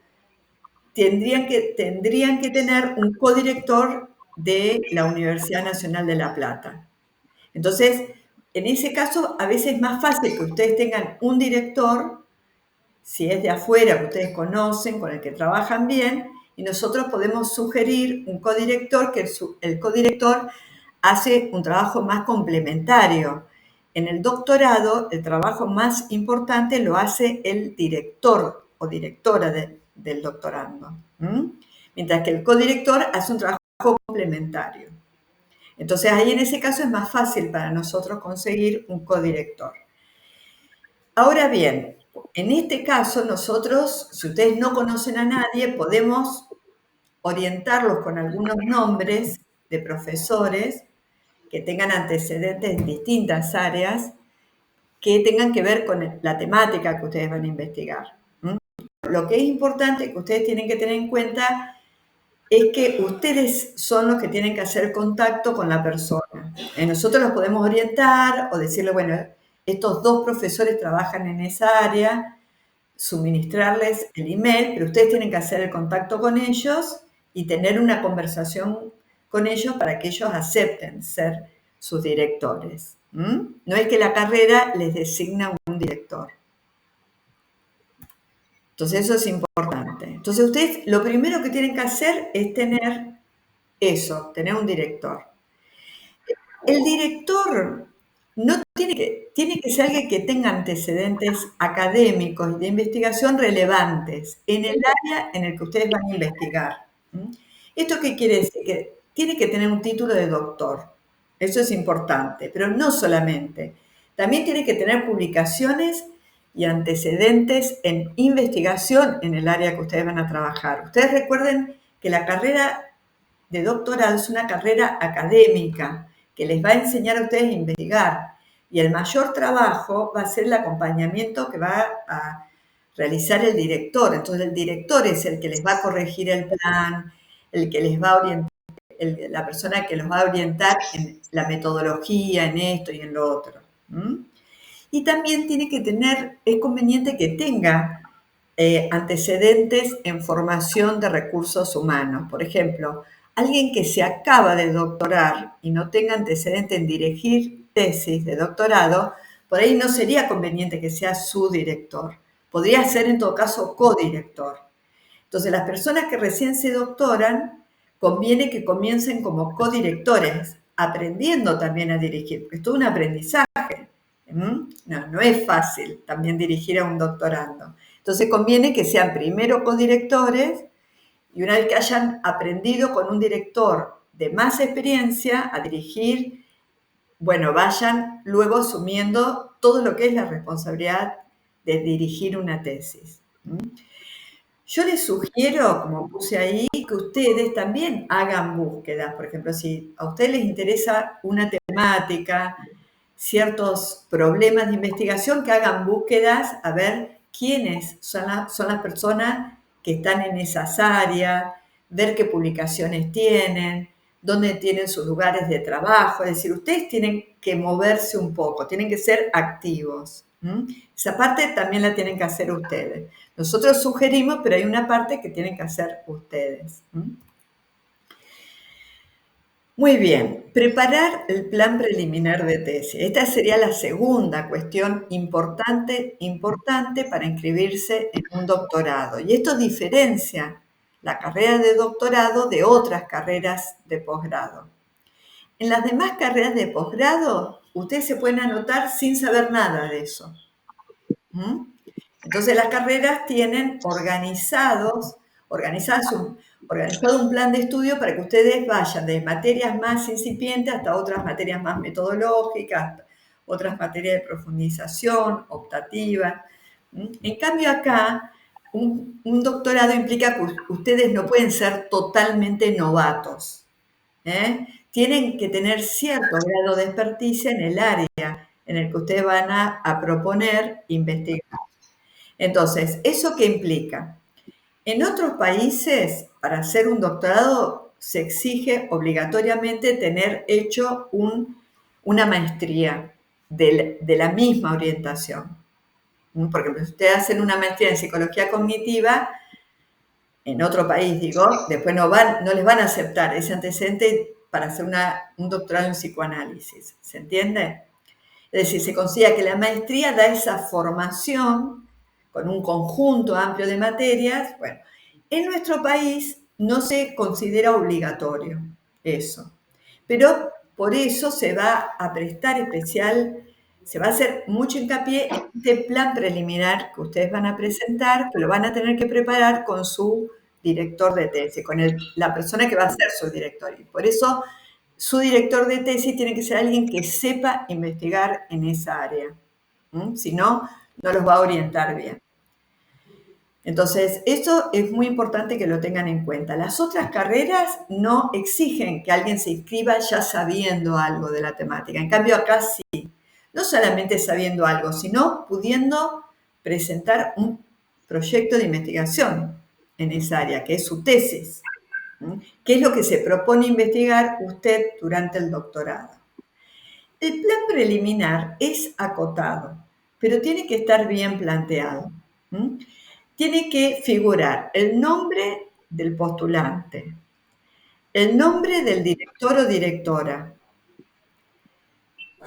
tendrían que tener un codirector de la Universidad Nacional de La Plata. Entonces, en ese caso, a veces es más fácil que ustedes tengan un director, si es de afuera que ustedes conocen, con el que trabajan bien, y nosotros podemos sugerir un codirector, que el codirector hace un trabajo más complementario. En el doctorado, el trabajo más importante lo hace el director o directora del doctorando, mientras que el codirector hace un trabajo complementario. Entonces, ahí en ese caso es más fácil para nosotros conseguir un codirector. Ahora bien, en este caso nosotros, si ustedes no conocen a nadie, podemos orientarlos con algunos nombres de profesores que tengan antecedentes en distintas áreas que tengan que ver con la temática que ustedes van a investigar. Lo que es importante que ustedes tienen que tener en cuenta es que ustedes son los que tienen que hacer contacto con la persona. Nosotros los podemos orientar o decirle, bueno, estos dos profesores trabajan en esa área, suministrarles el email, pero ustedes tienen que hacer el contacto con ellos y tener una conversación con ellos para que ellos acepten ser sus directores. No es que la carrera les designa un director. Entonces eso es importante. Entonces ustedes lo primero que tienen que hacer es tener eso, tener un director. El director no tiene que ser alguien que tenga antecedentes académicos y de investigación relevantes en el área en el que ustedes van a investigar. ¿Esto qué quiere decir? Que tiene que tener un título de doctor. Eso es importante, pero no solamente. También tiene que tener publicaciones y antecedentes en investigación en el área que ustedes van a trabajar. Ustedes recuerden que la carrera de doctorado es una carrera académica que les va a enseñar a ustedes a investigar. Y el mayor trabajo va a ser el acompañamiento que va a realizar el director. Entonces el director es el que les va a corregir el plan, el que les va a orientar, la persona que los va a orientar en la metodología, en esto y en lo otro. Y también tiene que tener, es conveniente que tenga antecedentes en formación de recursos humanos. Por ejemplo, alguien que se acaba de doctorar y no tenga antecedente en dirigir tesis de doctorado, por ahí no sería conveniente que sea su director. Podría ser en todo caso codirector. Entonces, las personas que recién se doctoran, conviene que comiencen como codirectores, aprendiendo también a dirigir, porque es todo un aprendizaje. No es fácil también dirigir a un doctorando. Entonces, conviene que sean primero codirectores y una vez que hayan aprendido con un director de más experiencia a dirigir, bueno, vayan luego asumiendo todo lo que es la responsabilidad de dirigir una tesis. Yo les sugiero, como puse ahí, que ustedes también hagan búsquedas. Por ejemplo, si a ustedes les interesa una temática, ciertos problemas de investigación, que hagan búsquedas a ver quiénes son las personas que están en esas áreas, ver qué publicaciones tienen, dónde tienen sus lugares de trabajo. Es decir, ustedes tienen que moverse un poco, tienen que ser activos. Esa parte también la tienen que hacer ustedes. Nosotros sugerimos, pero hay una parte que tienen que hacer ustedes. Muy bien, preparar el plan preliminar de tesis. Esta sería la segunda cuestión importante para inscribirse en un doctorado. Y esto diferencia la carrera de doctorado de otras carreras de posgrado. En las demás carreras de posgrado, ustedes se pueden anotar sin saber nada de eso. Entonces las carreras tienen organizado un plan de estudio para que ustedes vayan de materias más incipientes hasta otras materias más metodológicas, otras materias de profundización, optativa. En cambio acá, un doctorado implica que ustedes no pueden ser totalmente novatos. Tienen que tener cierto grado de experticia en el área en el que ustedes van a proponer investigar. Entonces, ¿eso qué implica? En otros países, para hacer un doctorado, se exige obligatoriamente tener hecho una maestría de la misma orientación. Porque si ustedes hacen una maestría en psicología cognitiva, en otro país, digo, después no les van a aceptar ese antecedente para hacer un doctorado en psicoanálisis. ¿Se entiende? Es decir, se considera que la maestría da esa formación con un conjunto amplio de materias. Bueno, en nuestro país no se considera obligatorio eso, pero por eso se va a prestar se va a hacer mucho hincapié en este plan preliminar que ustedes van a presentar, que lo van a tener que preparar con su director de tesis, con la persona que va a ser su director. Y por eso su director de tesis tiene que ser alguien que sepa investigar en esa área. Si no, no los va a orientar bien. Entonces, eso es muy importante que lo tengan en cuenta. Las otras carreras no exigen que alguien se inscriba ya sabiendo algo de la temática. En cambio, acá sí. No solamente sabiendo algo, sino pudiendo presentar un proyecto de investigación en esa área, que es su tesis. ¿Qué es lo que se propone investigar usted durante el doctorado? El plan preliminar es acotado, pero tiene que estar bien planteado. Tiene que figurar el nombre del postulante, el nombre del director o directora,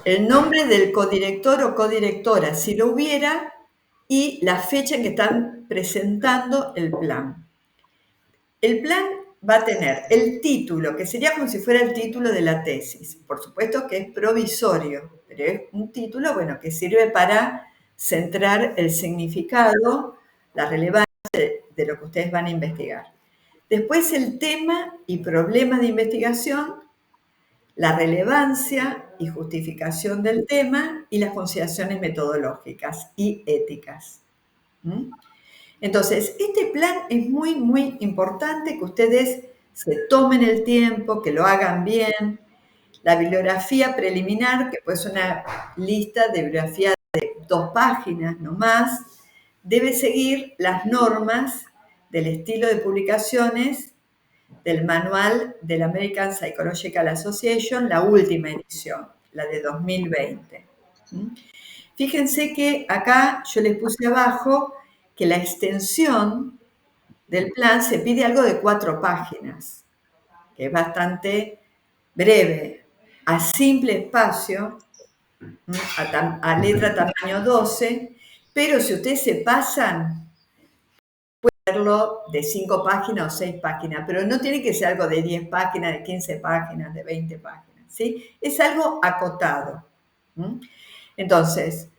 el nombre del codirector o codirectora, si lo hubiera, y la fecha en que están presentando el plan. El plan va a tener el título, que sería como si fuera el título de la tesis. Por supuesto que es provisorio, pero es un título, bueno, que sirve para centrar el significado, la relevancia de lo que ustedes van a investigar. Después el tema y problema de investigación, la relevancia y justificación del tema y las consideraciones metodológicas y éticas. Entonces, este plan es muy, muy importante que ustedes se tomen el tiempo, que lo hagan bien. La bibliografía preliminar, que pues es una lista de bibliografía de 2 páginas nomás, debe seguir las normas del estilo de publicaciones del manual del American Psychological Association, la última edición, la de 2020. Fíjense que acá yo les puse abajo que la extensión del plan se pide algo de 4 páginas, que es bastante breve, a simple espacio, a letra tamaño 12, pero si ustedes se pasan, pueden hacerlo de 5 páginas o 6 páginas, pero no tiene que ser algo de 10 páginas, de 15 páginas, de 20 páginas, ¿sí? Es algo acotado. Entonces,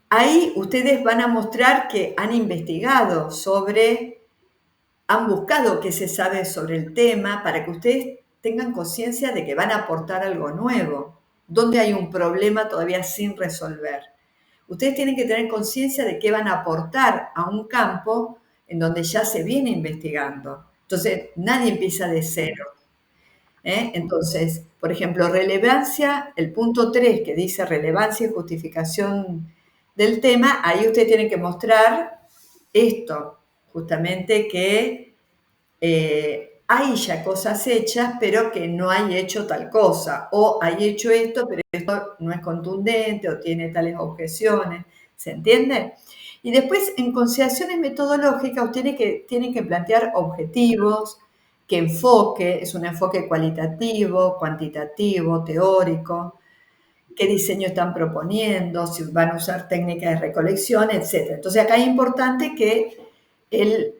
ahí ustedes van a mostrar que han investigado han buscado qué se sabe sobre el tema para que ustedes tengan conciencia de que van a aportar algo nuevo, donde hay un problema todavía sin resolver. Ustedes tienen que tener conciencia de qué van a aportar a un campo en donde ya se viene investigando. Entonces, nadie empieza de cero. Entonces, por ejemplo, relevancia, el punto 3 que dice relevancia y justificación del tema, ahí ustedes tienen que mostrar esto, justamente que hay ya cosas hechas, pero que no hay hecho tal cosa, o hay hecho esto, pero esto no es contundente, o tiene tales objeciones, ¿se entiende? Y después, en consideraciones metodológicas, ustedes tienen que plantear objetivos, qué enfoque, es un enfoque cualitativo, cuantitativo, teórico, qué diseño están proponiendo, si van a usar técnicas de recolección, etc. Entonces acá es importante que el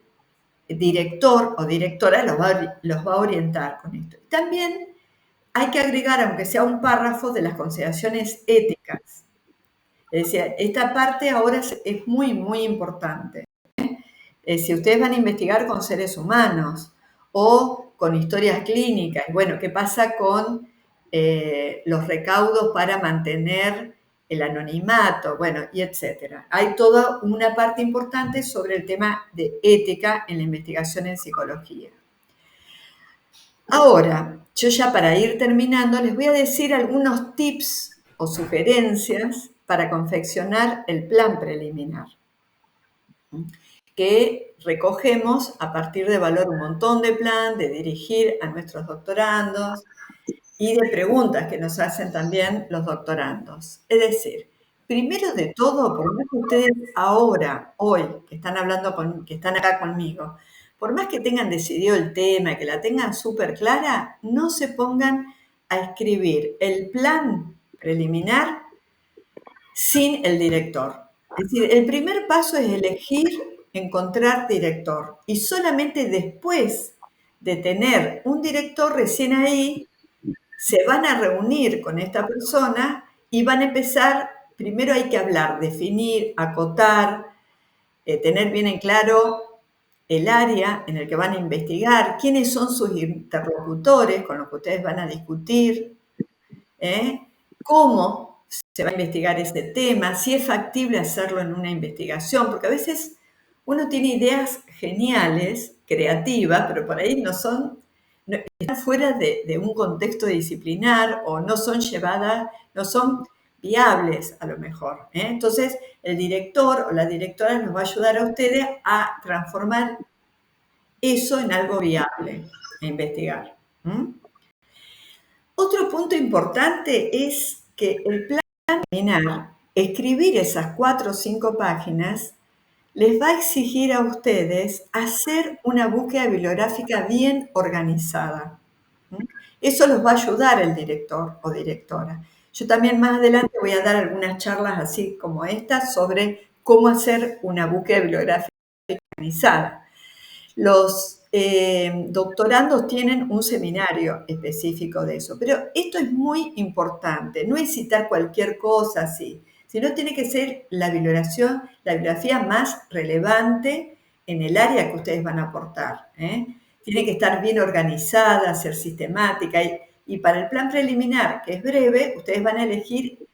director o directora los va a orientar con esto. También hay que agregar, aunque sea un párrafo, de las consideraciones éticas. Es decir, esta parte ahora es muy, muy importante. Si ustedes van a investigar con seres humanos o con historias clínicas, bueno, ¿qué pasa con los recaudos para mantener el anonimato? Bueno, y etcétera. Hay toda una parte importante sobre el tema de ética en la investigación en psicología. Ahora, yo ya para ir terminando, les voy a decir algunos tips o sugerencias para confeccionar el plan preliminar, que recogemos a partir de evaluar un montón de plan, de dirigir a nuestros doctorandos y de preguntas que nos hacen también los doctorandos. Es decir, primero de todo, por más que ustedes ahora, hoy, que están hablando que están acá conmigo, por más que tengan decidido el tema, que la tengan súper clara, no se pongan a escribir el plan preliminar sin el director. Es decir, el primer paso es elegir, encontrar director. Y solamente después de tener un director, recién ahí, se van a reunir con esta persona y van a empezar, primero hay que hablar, definir, acotar, tener bien en claro el área en el que van a investigar, quiénes son sus interlocutores con los que ustedes van a discutir, cómo se va a investigar ese tema, si es factible hacerlo en una investigación, porque a veces uno tiene ideas geniales, creativas, pero por ahí están fuera de un contexto disciplinar o no son llevadas, no son viables a lo mejor. Entonces, el director o la directora nos va a ayudar a ustedes a transformar eso en algo viable, a investigar. Otro punto importante es que el plan preliminar, escribir esas 4 o 5 páginas, les va a exigir a ustedes hacer una búsqueda bibliográfica bien organizada. Eso los va a ayudar el director o directora. Yo también más adelante voy a dar algunas charlas así como estas sobre cómo hacer una búsqueda bibliográfica organizada. Los doctorandos tienen un seminario específico de eso, pero esto es muy importante, no es citar cualquier cosa así, sino tiene que ser la bibliografía más relevante en el área que ustedes van a aportar. Tiene que estar bien organizada, ser sistemática y para el plan preliminar, que es breve, ustedes van a elegir,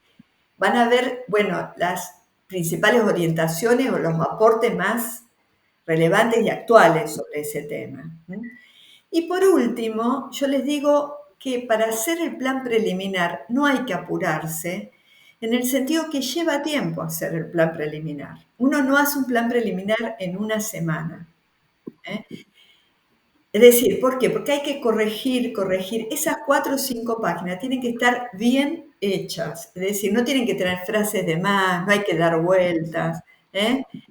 van a ver, bueno, las principales orientaciones o los aportes más relevantes y actuales sobre ese tema. Y por último, yo les digo que para hacer el plan preliminar no hay que apurarse, en el sentido que lleva tiempo hacer el plan preliminar. Uno no hace un plan preliminar en una semana. Es decir, ¿por qué? Porque hay que corregir. Esas 4 o 5 páginas tienen que estar bien hechas. Es decir, no tienen que tener frases de más, no hay que dar vueltas.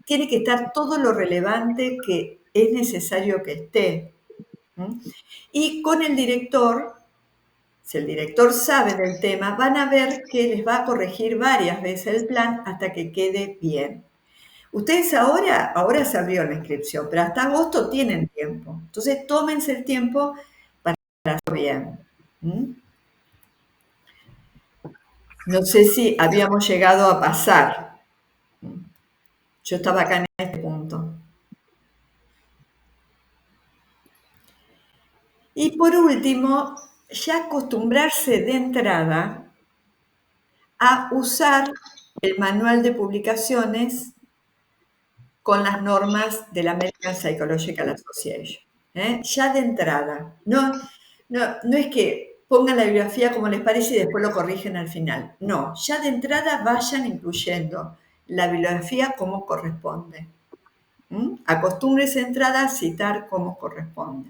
Tiene que estar todo lo relevante que es necesario que esté. Y con el director, si el director sabe del tema, van a ver que les va a corregir varias veces el plan hasta que quede bien. Ustedes ahora se abrió la inscripción, pero hasta agosto tienen tiempo. Entonces, tómense el tiempo para hacerlo bien. No sé si habíamos llegado a pasar. Yo estaba acá en este punto. Y por último, ya acostumbrarse de entrada a usar el manual de publicaciones con las normas de la American Psychological Association. Ya de entrada. No es que pongan la bibliografía como les parece y después lo corrigen al final. No, ya de entrada vayan incluyendo la bibliografía como corresponde. Acostúmbrense de entrada a citar como corresponde.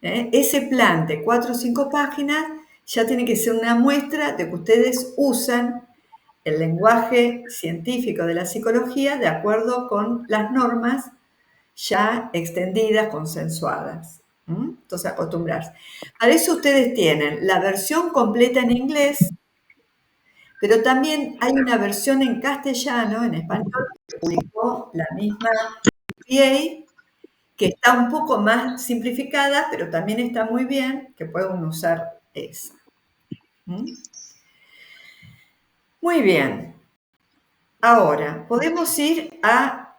Ese plan de 4 o 5 páginas ya tiene que ser una muestra de que ustedes usan el lenguaje científico de la psicología de acuerdo con las normas ya extendidas, consensuadas. Entonces, acostumbrarse. Para eso ustedes tienen la versión completa en inglés, pero también hay una versión en castellano, en español, que publicó la misma PA, que está un poco más simplificada, pero también está muy bien, que pueden usar esa. Muy bien. Ahora, podemos ir a,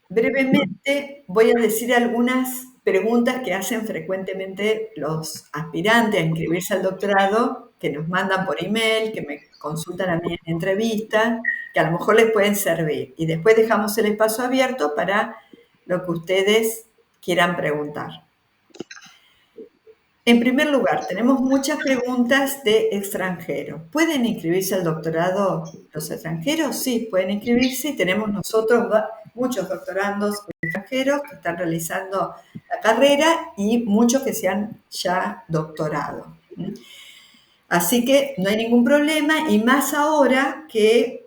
brevemente, voy a decir algunas preguntas que hacen frecuentemente los aspirantes a inscribirse al doctorado, que nos mandan por email, que me consultan a mí en entrevistas, que a lo mejor les pueden servir. Y después dejamos el espacio abierto para lo que ustedes quieran preguntar. En primer lugar, tenemos muchas preguntas de extranjeros. ¿Pueden inscribirse al doctorado los extranjeros? Sí, pueden inscribirse y tenemos nosotros muchos doctorandos extranjeros que están realizando la carrera y muchos que se han ya doctorado. Así que no hay ningún problema y más ahora que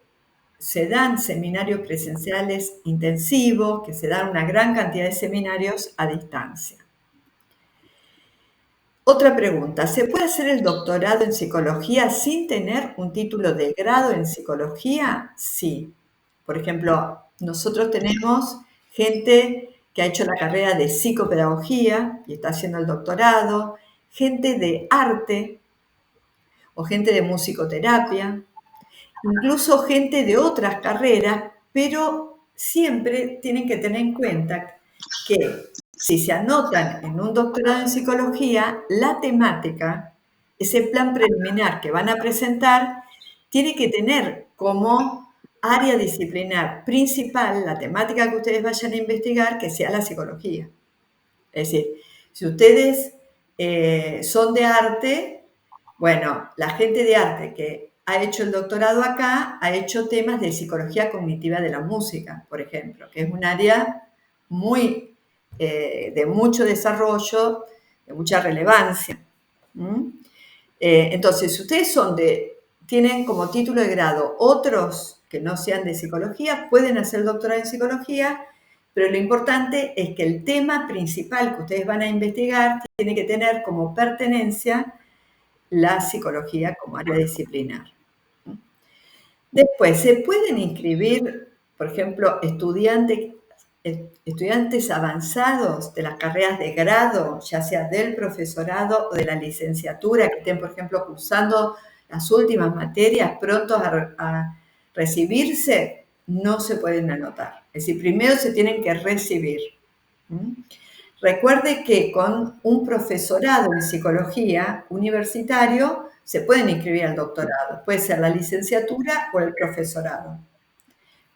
se dan seminarios presenciales intensivos, que se dan una gran cantidad de seminarios a distancia. Otra pregunta, ¿se puede hacer el doctorado en psicología sin tener un título de grado en psicología? Sí. Por ejemplo, nosotros tenemos gente que ha hecho la carrera de psicopedagogía y está haciendo el doctorado, gente de arte o gente de musicoterapia, incluso gente de otras carreras, pero siempre tienen que tener en cuenta que si se anotan en un doctorado en psicología, la temática, ese plan preliminar que van a presentar, tiene que tener como área disciplinar principal la temática que ustedes vayan a investigar, que sea la psicología. Es decir, si ustedes son de arte, bueno, la gente de arte que ha hecho el doctorado acá ha hecho temas de psicología cognitiva de la música, por ejemplo, que es un área muy de mucho desarrollo, de mucha relevancia. Entonces, si ustedes tienen como título de grado otros que no sean de psicología, pueden hacer doctorado en psicología, pero lo importante es que el tema principal que ustedes van a investigar tiene que tener como pertenencia la psicología como área disciplinar. Después, se pueden inscribir, por ejemplo, estudiantes avanzados de las carreras de grado, ya sea del profesorado o de la licenciatura, que estén, por ejemplo, cursando las últimas materias, prontos a recibirse, no se pueden anotar. Es decir, primero se tienen que recibir. Recuerde que con un profesorado en psicología universitario se pueden inscribir al doctorado. Puede ser la licenciatura o el profesorado.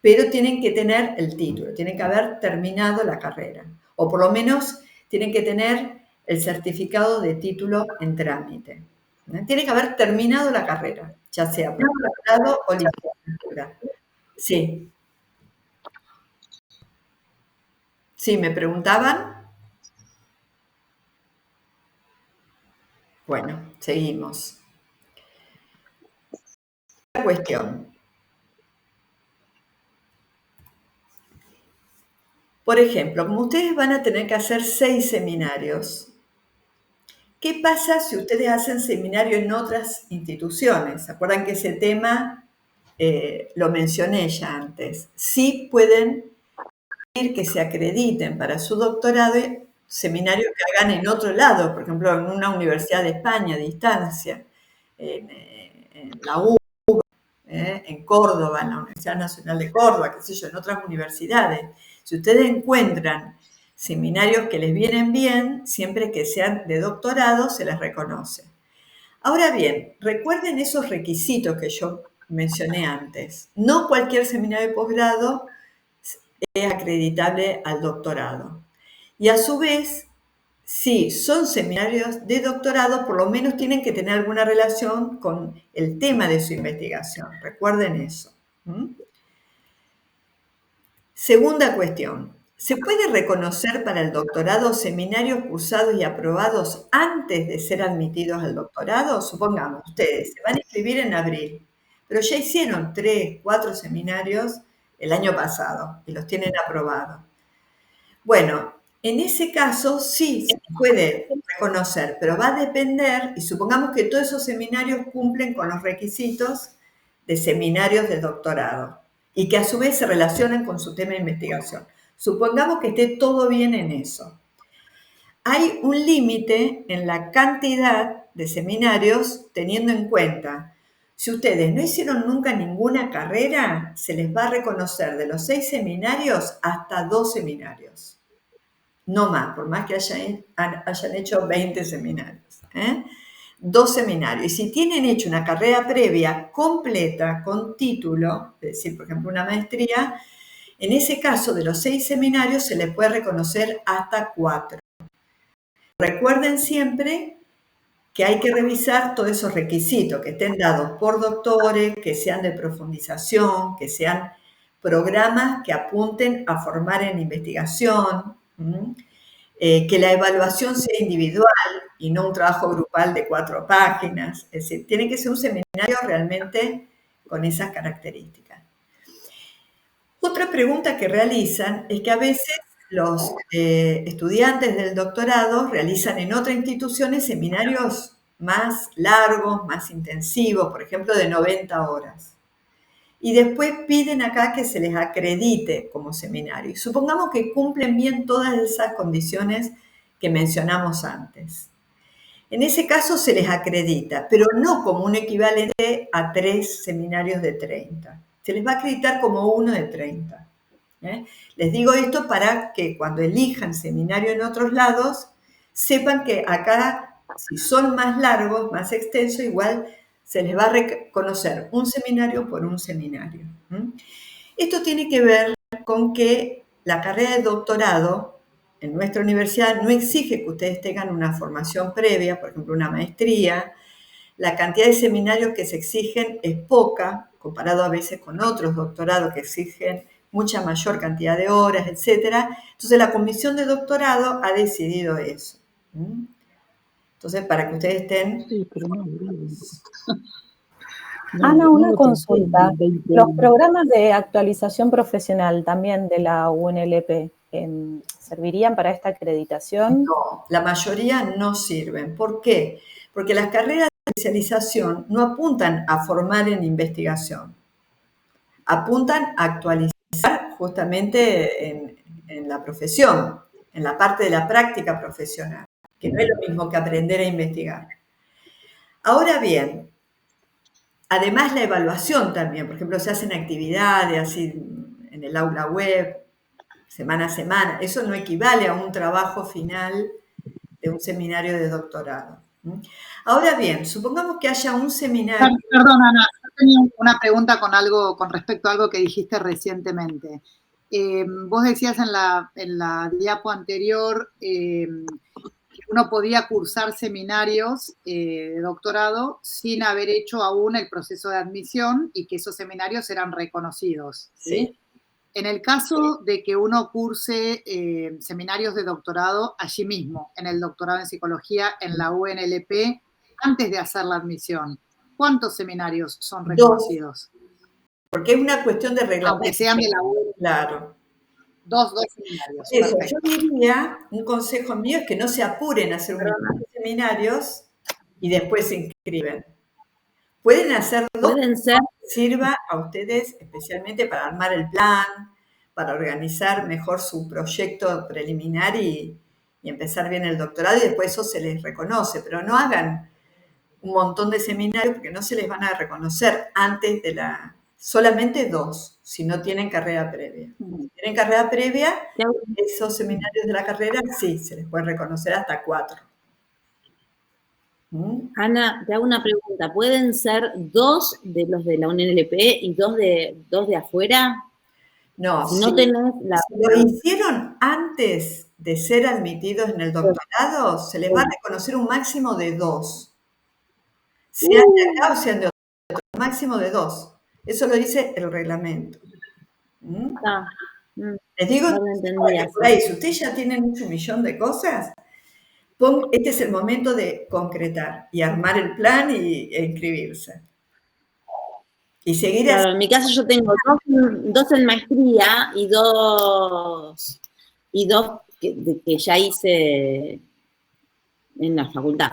Pero tienen que tener el título, tienen que haber terminado la carrera. O por lo menos tienen que tener el certificado de título en trámite. Tienen que haber terminado la carrera, ya sea profesorado o licenciatura. Sí. Sí, me preguntaban. Bueno, seguimos. La cuestión. Por ejemplo, como ustedes van a tener que hacer 6 seminarios, ¿qué pasa si ustedes hacen seminario en otras instituciones? ¿Se acuerdan que ese tema lo mencioné ya antes? Sí pueden pedir que se acrediten para su doctorado seminarios que hagan en otro lado, por ejemplo, en una universidad de España, a distancia, en la UBA, en Córdoba, en la Universidad Nacional de Córdoba, qué sé yo, en otras universidades. Si ustedes encuentran seminarios que les vienen bien, siempre que sean de doctorado, se les reconoce. Ahora bien, recuerden esos requisitos que yo mencioné antes. No cualquier seminario de posgrado es acreditable al doctorado. Y a su vez, si son seminarios de doctorado, por lo menos tienen que tener alguna relación con el tema de su investigación. Recuerden eso. Segunda cuestión. ¿Se puede reconocer para el doctorado seminarios cursados y aprobados antes de ser admitidos al doctorado? Supongamos, ustedes se van a inscribir en abril, pero ya hicieron 3, 4 seminarios el año pasado y los tienen aprobados. Bueno, En ese caso sí se puede reconocer, pero va a depender, y supongamos que todos esos seminarios cumplen con los requisitos de seminarios de doctorado y que a su vez se relacionan con su tema de investigación. Supongamos que esté todo bien en eso. Hay un límite en la cantidad de seminarios teniendo en cuenta, si ustedes no hicieron nunca ninguna carrera, se les va a reconocer de los 6 seminarios hasta 2 seminarios. No más, por más que hayan hecho 20 seminarios. 2 seminarios. Y si tienen hecho una carrera previa completa, con título, es decir, por ejemplo, una maestría, en ese caso de los 6 seminarios se les puede reconocer hasta 4. Recuerden siempre que hay que revisar todos esos requisitos, que estén dados por doctores, que sean de profundización, que sean programas que apunten a formar en investigación, que la evaluación sea individual y no un trabajo grupal de 4 páginas. Es decir, tiene que ser un seminario realmente con esas características. Otra pregunta que realizan es que a veces los estudiantes del doctorado realizan en otras instituciones seminarios más largos, más intensivos, por ejemplo, de 90 horas. Y después piden acá que se les acredite como seminario. Y supongamos que cumplen bien todas esas condiciones que mencionamos antes. En ese caso se les acredita, pero no como un equivalente a 3 seminarios de 30. Se les va a acreditar como uno de 30. Les digo esto para que cuando elijan seminario en otros lados, sepan que acá, si son más largos, más extensos, igual se les va a reconocer un seminario por un seminario. Esto tiene que ver con que la carrera de doctorado en nuestra universidad no exige que ustedes tengan una formación previa, por ejemplo, una maestría. La cantidad de seminarios que se exigen es poca, comparado a veces con otros doctorados que exigen mucha mayor cantidad de horas, etc. Entonces, la comisión de doctorado ha decidido eso. Entonces, para que ustedes estén... Sí, pero no, Ana, una consulta. ¿Los programas de actualización profesional también de la UNLP servirían para esta acreditación? No, la mayoría no sirven. ¿Por qué? Porque las carreras de especialización no apuntan a formar en investigación. Apuntan a actualizar justamente en la profesión, en la parte de la práctica profesional, que no es lo mismo que aprender a investigar. Ahora bien, además la evaluación también, por ejemplo, se hacen actividades así en el aula web, semana a semana, eso no equivale a un trabajo final de un seminario de doctorado. Ahora bien, supongamos que haya un seminario... Perdón, Ana, yo tenía una pregunta con respecto a algo que dijiste recientemente. Vos decías en la diapo anterior que uno podía cursar seminarios de doctorado sin haber hecho aún el proceso de admisión y que esos seminarios eran reconocidos. ¿Sí? En el caso de que uno curse seminarios de doctorado allí mismo, en el doctorado en psicología, en la UNLP, antes de hacer la admisión, ¿cuántos seminarios son reconocidos? 2, porque es una cuestión de reglamento. Aunque sean de la UNLP. Claro. 2 seminarios. Eso, yo diría, un consejo mío es que no se apuren a hacer un montón de seminarios y después se inscriben. Pueden hacer 2 que sirva a ustedes especialmente para armar el plan, para organizar mejor su proyecto preliminar y empezar bien el doctorado y después eso se les reconoce, pero no hagan un montón de seminarios porque no se les van a reconocer antes de solamente 2, si no tienen carrera previa. Si tienen carrera previa, esos seminarios de la carrera sí, se les puede reconocer hasta 4. Ana, te hago una pregunta. ¿Pueden ser 2 de los de la UNLP y 2 de afuera? No, si no tenés si lo hicieron antes de ser admitidos en el doctorado, se les va a reconocer un máximo de 2. Sean de acá o sean de otro, un máximo de 2. Eso lo dice el reglamento. Les digo, por ahí, si ustedes ya tienen un millón de cosas, este es el momento de concretar y armar el plan e inscribirse. Y seguir claro, en mi caso yo tengo 2 en maestría y dos que ya hice en la facultad,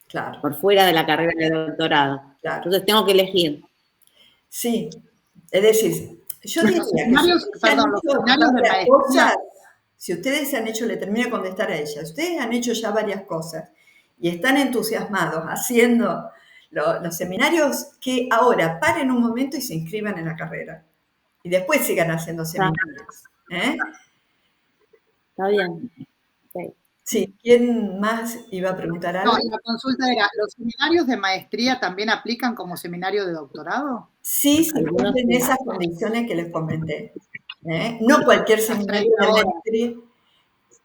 Claro, por fuera de la carrera de doctorado. claro. Entonces tengo que elegir. Sí, es decir, yo diría que los seminarios de maestría. si ustedes han hecho, le termino de contestar a ella, ustedes han hecho ya varias cosas y están entusiasmados haciendo los seminarios, que ahora paren un momento y se inscriban en la carrera. Y después sigan haciendo seminarios. Está bien. Okay. Sí, ¿quién más iba a preguntar algo? No, la consulta era, ¿los seminarios de maestría también aplican como seminario de doctorado? Sí, se cumplen esas condiciones que les comenté. No cualquier seminario de maestría,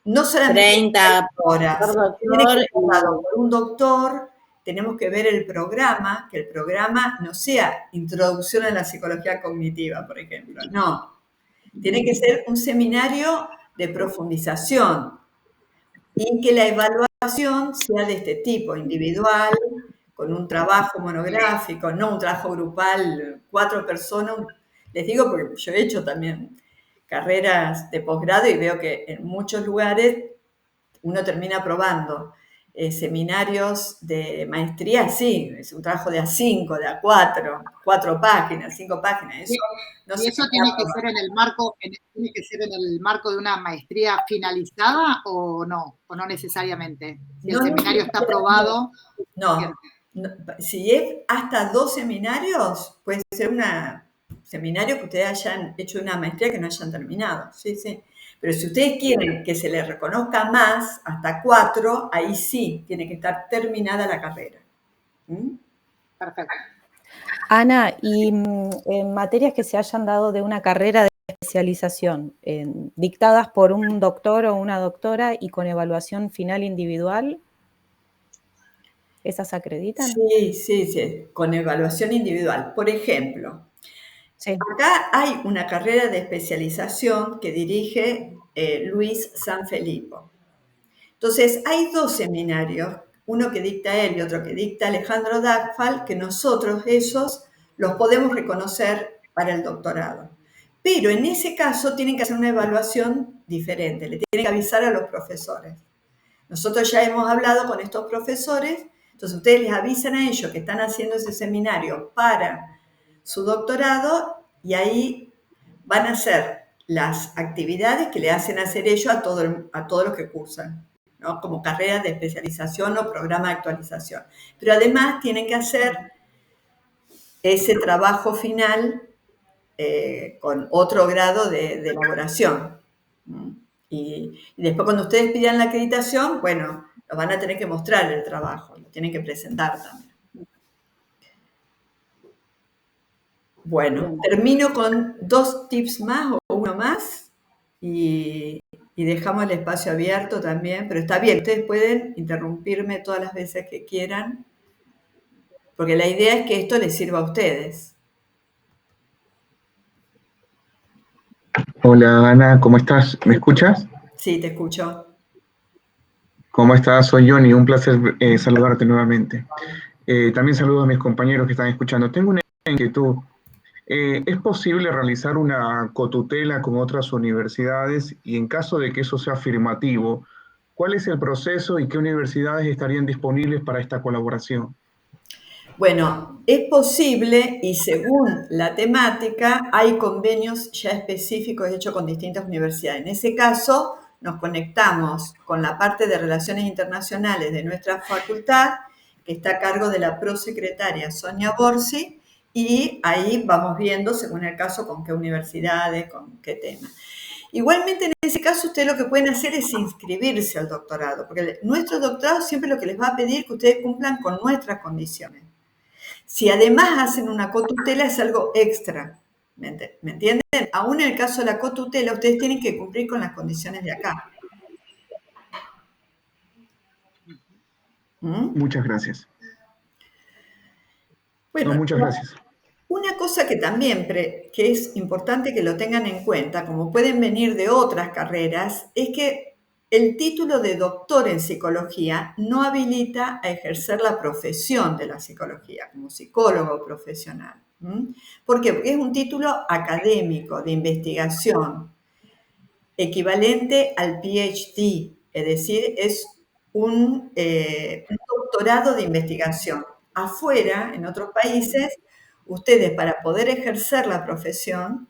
no solamente 30 horas, por tiene que doctor. ser dado por un doctor, tenemos que ver el programa, que el programa no sea introducción a la psicología cognitiva, por ejemplo, no. Tiene que ser un seminario de profundización y que la evaluación sea de este tipo, individual, con un trabajo monográfico, no un trabajo grupal, 4 personas. Les digo porque yo he hecho también carreras de posgrado y veo que en muchos lugares uno termina probando seminarios de maestría, sí, es un trabajo de A5, de A4, 4 páginas, 5 páginas. Eso no ¿Y se eso puede tiene que aprobar. ser tiene que ser en el marco de una maestría finalizada o no necesariamente? Si el seminario está aprobado. No, si es hasta 2 seminarios, puede ser un seminario que ustedes hayan hecho una maestría que no hayan terminado, sí, sí. Pero si ustedes quieren que se les reconozca más, hasta 4, ahí sí tiene que estar terminada la carrera. Perfecto. Ana, y en materias que se hayan dado de una carrera de especialización, dictadas por un doctor o una doctora y con evaluación final individual, ¿esas acreditan? Sí, con evaluación individual. Por ejemplo, Sí. acá hay una carrera de especialización que dirige Luis Sanfilippo. Entonces, hay 2 seminarios, uno que dicta él y otro que dicta Alejandro Dagfal, que nosotros esos los podemos reconocer para el doctorado. Pero en ese caso tienen que hacer una evaluación diferente, le tienen que avisar a los profesores. Nosotros ya hemos hablado con estos profesores, entonces ustedes les avisan a ellos que están haciendo ese seminario para su doctorado y ahí van a hacer las actividades que le hacen hacer ellos a todos los que cursan, ¿no? Como carreras de especialización o programa de actualización. Pero además tienen que hacer ese trabajo final con otro grado de elaboración. Y después cuando ustedes pidan la acreditación, bueno, lo van a tener que mostrar el trabajo, lo tienen que presentar también. Bueno, termino con 2 tips más o uno más y dejamos el espacio abierto también, pero está bien, ustedes pueden interrumpirme todas las veces que quieran, porque la idea es que esto les sirva a ustedes. Hola Ana, ¿cómo estás? ¿Me escuchas? Sí, te escucho. ¿Cómo estás? Soy Johnny, un placer saludarte nuevamente. También saludo a mis compañeros que están escuchando. Tengo una inquietud. ¿Es posible realizar una cotutela con otras universidades? Y en caso de que eso sea afirmativo, ¿cuál es el proceso y qué universidades estarían disponibles para esta colaboración? Bueno, es posible y según la temática hay convenios ya específicos hechos con distintas universidades. En ese caso, nos conectamos con la parte de Relaciones Internacionales de nuestra facultad, que está a cargo de la prosecretaria Sonia Borsi, y ahí vamos viendo, según el caso, con qué universidades, con qué tema. Igualmente, en ese caso, ustedes lo que pueden hacer es inscribirse al doctorado, porque nuestro doctorado siempre lo que les va a pedir es que ustedes cumplan con nuestras condiciones. Si además hacen una cotutela es algo extra, ¿me entienden? Aún en el caso de la cotutela, ustedes tienen que cumplir con las condiciones de acá. Muchas gracias. Bueno, no, muchas gracias. Una cosa que también que es importante que lo tengan en cuenta, como pueden venir de otras carreras, es que el título de doctor en psicología no habilita a ejercer la profesión de la psicología como psicólogo profesional. ¿Por qué? Porque es un título académico, de investigación. equivalente al PhD, es decir, es un doctorado de investigación. Afuera, en otros países, ustedes para poder ejercer la profesión,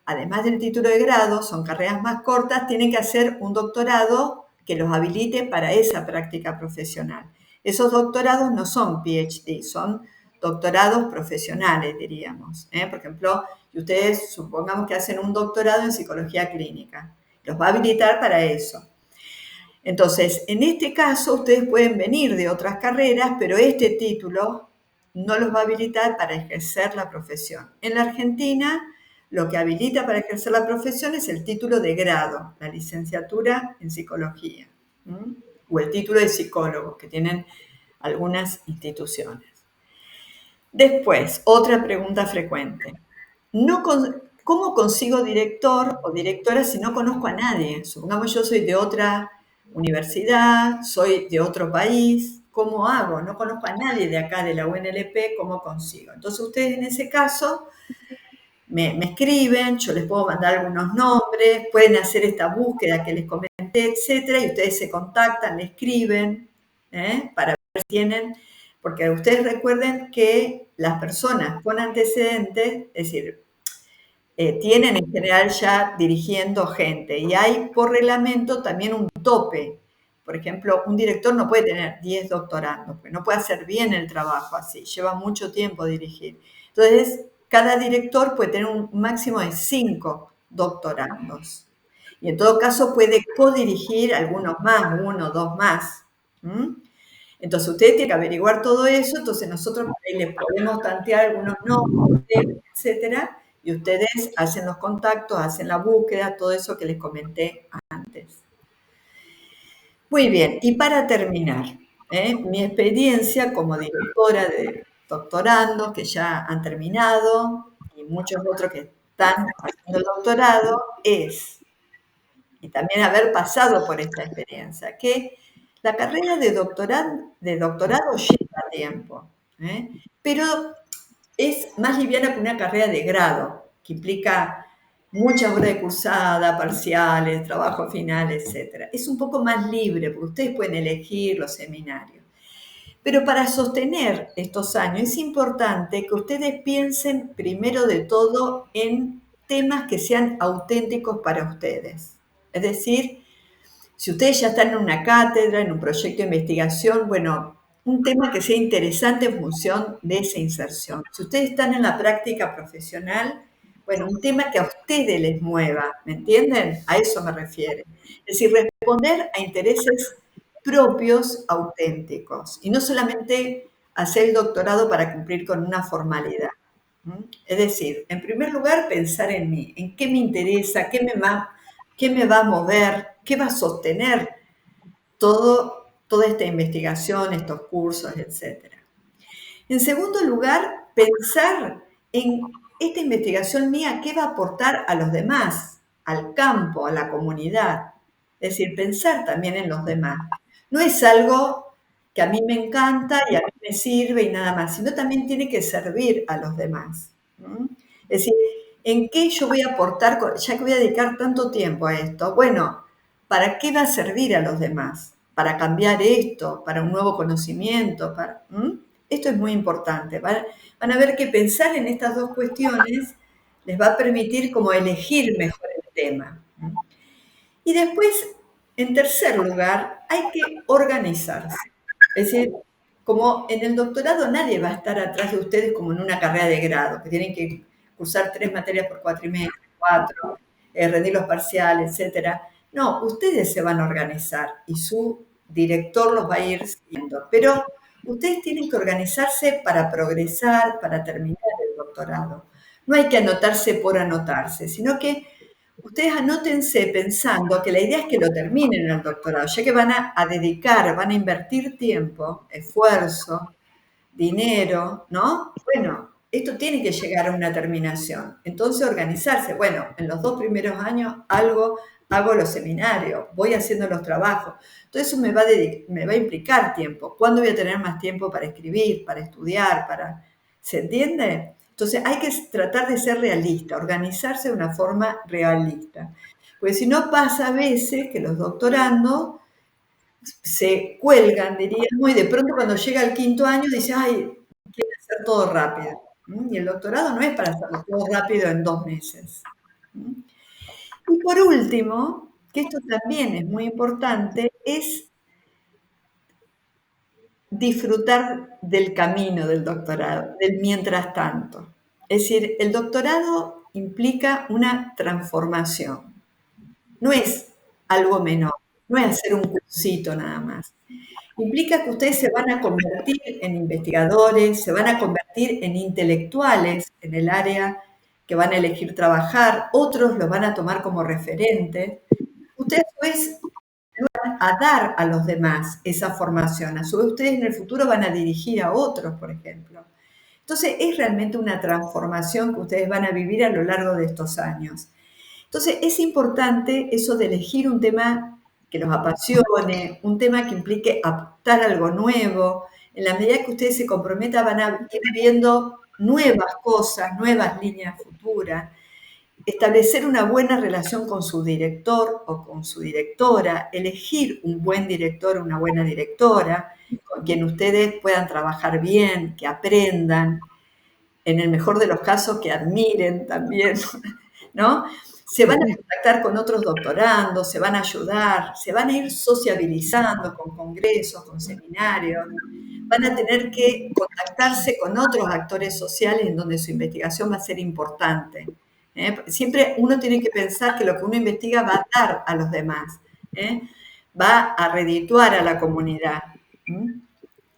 además del título de grado, son carreras más cortas, tienen que hacer un doctorado que los habilite para esa práctica profesional. Esos doctorados no son PhD, son doctorados profesionales, diríamos. Por ejemplo, ustedes supongamos que hacen un doctorado en psicología clínica. Los va a habilitar para eso. Entonces, en este caso, ustedes pueden venir de otras carreras, pero este título no los va a habilitar para ejercer la profesión. En la Argentina, lo que habilita para ejercer la profesión es el título de grado, la licenciatura en psicología, o el título de psicólogo, que tienen algunas instituciones. Después, otra pregunta frecuente. ¿Cómo consigo director o directora si no conozco a nadie? Supongamos yo soy de otra universidad, soy de otro país. ¿Cómo hago? No conozco a nadie de acá, de la UNLP, ¿cómo consigo? Entonces ustedes en ese caso me escriben, yo les puedo mandar algunos nombres, pueden hacer esta búsqueda que les comenté, etcétera, y ustedes se contactan, le escriben, para ver si tienen, porque ustedes recuerden que las personas con antecedentes, es decir, tienen en general ya dirigiendo gente y hay por reglamento también un tope. Por ejemplo, un director no puede tener 10 doctorandos, porque no puede hacer bien el trabajo así, lleva mucho tiempo dirigir. Entonces, cada director puede tener un máximo de 5 doctorandos. Y en todo caso puede codirigir algunos más, 1 o 2 más. Entonces, ustedes tienen que averiguar todo eso, entonces nosotros les podemos tantear algunos nombres, etcétera, y ustedes hacen los contactos, hacen la búsqueda, todo eso que les comenté antes. Muy bien, y para terminar, mi experiencia como directora de doctorandos que ya han terminado y muchos otros que están haciendo el doctorado es, y también haber pasado por esta experiencia, que la carrera de doctorado lleva tiempo, pero es más liviana que una carrera de grado, que implica muchas horas de cursada, parciales, trabajo final, etc. Es un poco más libre, porque ustedes pueden elegir los seminarios. Pero para sostener estos años es importante que ustedes piensen primero de todo en temas que sean auténticos para ustedes. Es decir, si ustedes ya están en una cátedra, en un proyecto de investigación, bueno, un tema que sea interesante en función de esa inserción. Si ustedes están en la práctica profesional, bueno, un tema que a ustedes les mueva, ¿me entienden? A eso me refiero. Es decir, responder a intereses propios, auténticos, y no solamente hacer el doctorado para cumplir con una formalidad. Es decir, en primer lugar, pensar en mí, en qué me interesa, qué me va a mover, qué va a sostener toda esta investigación, estos cursos, etc. En segundo lugar, pensar en esta investigación mía, qué va a aportar a los demás, al campo, a la comunidad. Es decir, pensar también en los demás. No es algo que a mí me encanta y a mí me sirve y nada más, sino también tiene que servir a los demás. Es decir, ¿en qué yo voy a aportar, ya que voy a dedicar tanto tiempo a esto? Bueno, ¿para qué va a servir a los demás? ¿Para cambiar esto? ¿Para un nuevo conocimiento? Esto es muy importante. Van a ver que pensar en estas dos cuestiones les va a permitir como elegir mejor el tema. Y después, en tercer lugar, hay que organizarse. Es decir, como en el doctorado nadie va a estar atrás de ustedes como en una carrera de grado, que tienen que cursar 3 materias por cuatrimestre, 4, rendir los parciales, etc. No, ustedes se van a organizar y su director los va a ir siguiendo. Pero ustedes tienen que organizarse para progresar, para terminar el doctorado. No hay que anotarse por anotarse, sino que ustedes anótense pensando que la idea es que lo terminen el doctorado, ya que van a dedicar, van a invertir tiempo, esfuerzo, dinero, ¿no? Bueno, esto tiene que llegar a una terminación. Entonces, organizarse. Bueno, en los 2 primeros años hago los seminarios, voy haciendo los trabajos. Todo eso me va a implicar tiempo. ¿Cuándo voy a tener más tiempo para escribir, para estudiar, ¿se entiende? Entonces hay que tratar de ser realista, organizarse de una forma realista. Porque si no pasa a veces que los doctorandos se cuelgan, diríamos, y de pronto cuando llega el 5.º año dice, ay, quiere hacer todo rápido. Y el doctorado no es para hacerlo todo rápido en 2 meses. Y por último, que esto también es muy importante, es disfrutar del camino del doctorado, del mientras tanto. Es decir, el doctorado implica una transformación. No es algo menor, no es hacer un cursito nada más. Implica que ustedes se van a convertir en investigadores, se van a convertir en intelectuales en el área que van a elegir trabajar, otros los van a tomar como referentes. Ustedes pues van a dar a los demás esa formación. A su vez ustedes en el futuro van a dirigir a otros, por ejemplo. Entonces es realmente una transformación que ustedes van a vivir a lo largo de estos años. Entonces es importante eso de elegir un tema que los apasione, un tema que implique adaptar algo nuevo. En la medida que ustedes se comprometan van a ir viendo nuevas cosas, nuevas líneas futuras. Establecer una buena relación con su director o con su directora, elegir un buen director o una buena directora, con quien ustedes puedan trabajar bien, que aprendan, en el mejor de los casos que admiren también, ¿no? Se van a contactar con otros doctorandos, se van a ayudar, se van a ir sociabilizando con congresos, con seminarios, van a tener que contactarse con otros actores sociales en donde su investigación va a ser importante. Siempre uno tiene que pensar que lo que uno investiga va a dar a los demás, va a redituar a la comunidad.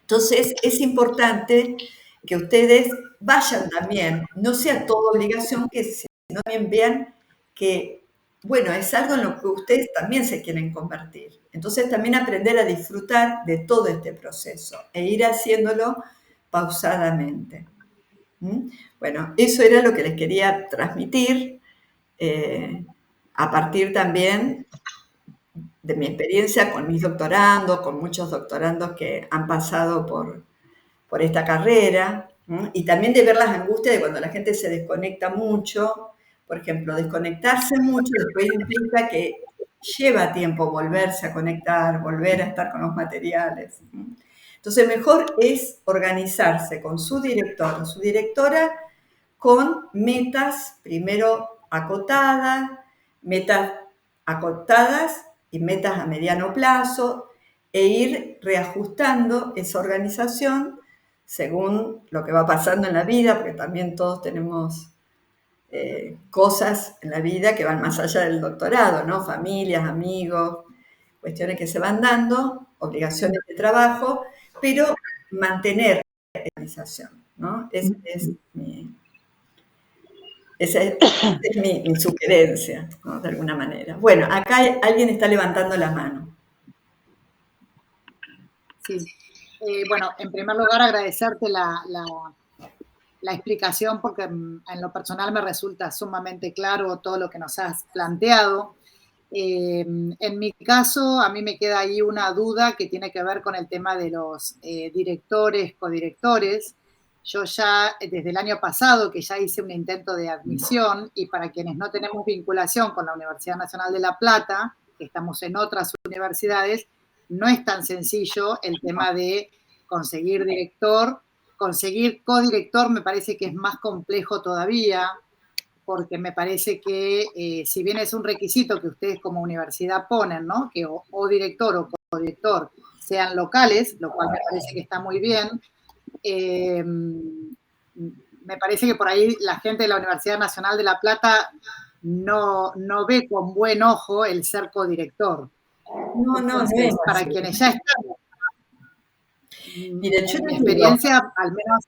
Entonces es importante que ustedes vayan también, no sea toda obligación, que sino también vean que, bueno, es algo en lo que ustedes también se quieren convertir. Entonces también aprender a disfrutar de todo este proceso e ir haciéndolo pausadamente. Bueno, eso era lo que les quería transmitir a partir también de mi experiencia con mis doctorandos, con muchos doctorandos que han pasado por esta carrera, y también de ver las angustias de cuando la gente se desconecta mucho. Por ejemplo, desconectarse mucho después implica que lleva tiempo volverse a conectar, volver a estar con los materiales. Entonces, mejor es organizarse con su director o su directora con metas primero acotadas y metas a mediano plazo, e ir reajustando esa organización según lo que va pasando en la vida, porque también todos tenemos cosas en la vida que van más allá del doctorado, ¿no? Familias, amigos, cuestiones que se van dando, obligaciones de trabajo, pero mantener la organización, ¿no? Esa es mi sugerencia, ¿no? De alguna manera. Bueno, acá alguien está levantando la mano. Sí. Bueno, en primer lugar agradecerte la explicación, porque en lo personal me resulta sumamente claro todo lo que nos has planteado. En mi caso, a mí me queda ahí una duda que tiene que ver con el tema de los directores, codirectores. Yo ya desde el año pasado que ya hice un intento de admisión, y para quienes no tenemos vinculación con la Universidad Nacional de La Plata, que estamos en otras universidades, no es tan sencillo el tema de conseguir director. Conseguir codirector me parece que es más complejo todavía, porque me parece que si bien es un requisito que ustedes como universidad ponen, ¿no? Que o director o codirector sean locales, lo cual me parece que está muy bien, me parece que por ahí la gente de la Universidad Nacional de La Plata no ve con buen ojo el ser codirector. No es para quienes ya están. Mire, yo mi experiencia, al menos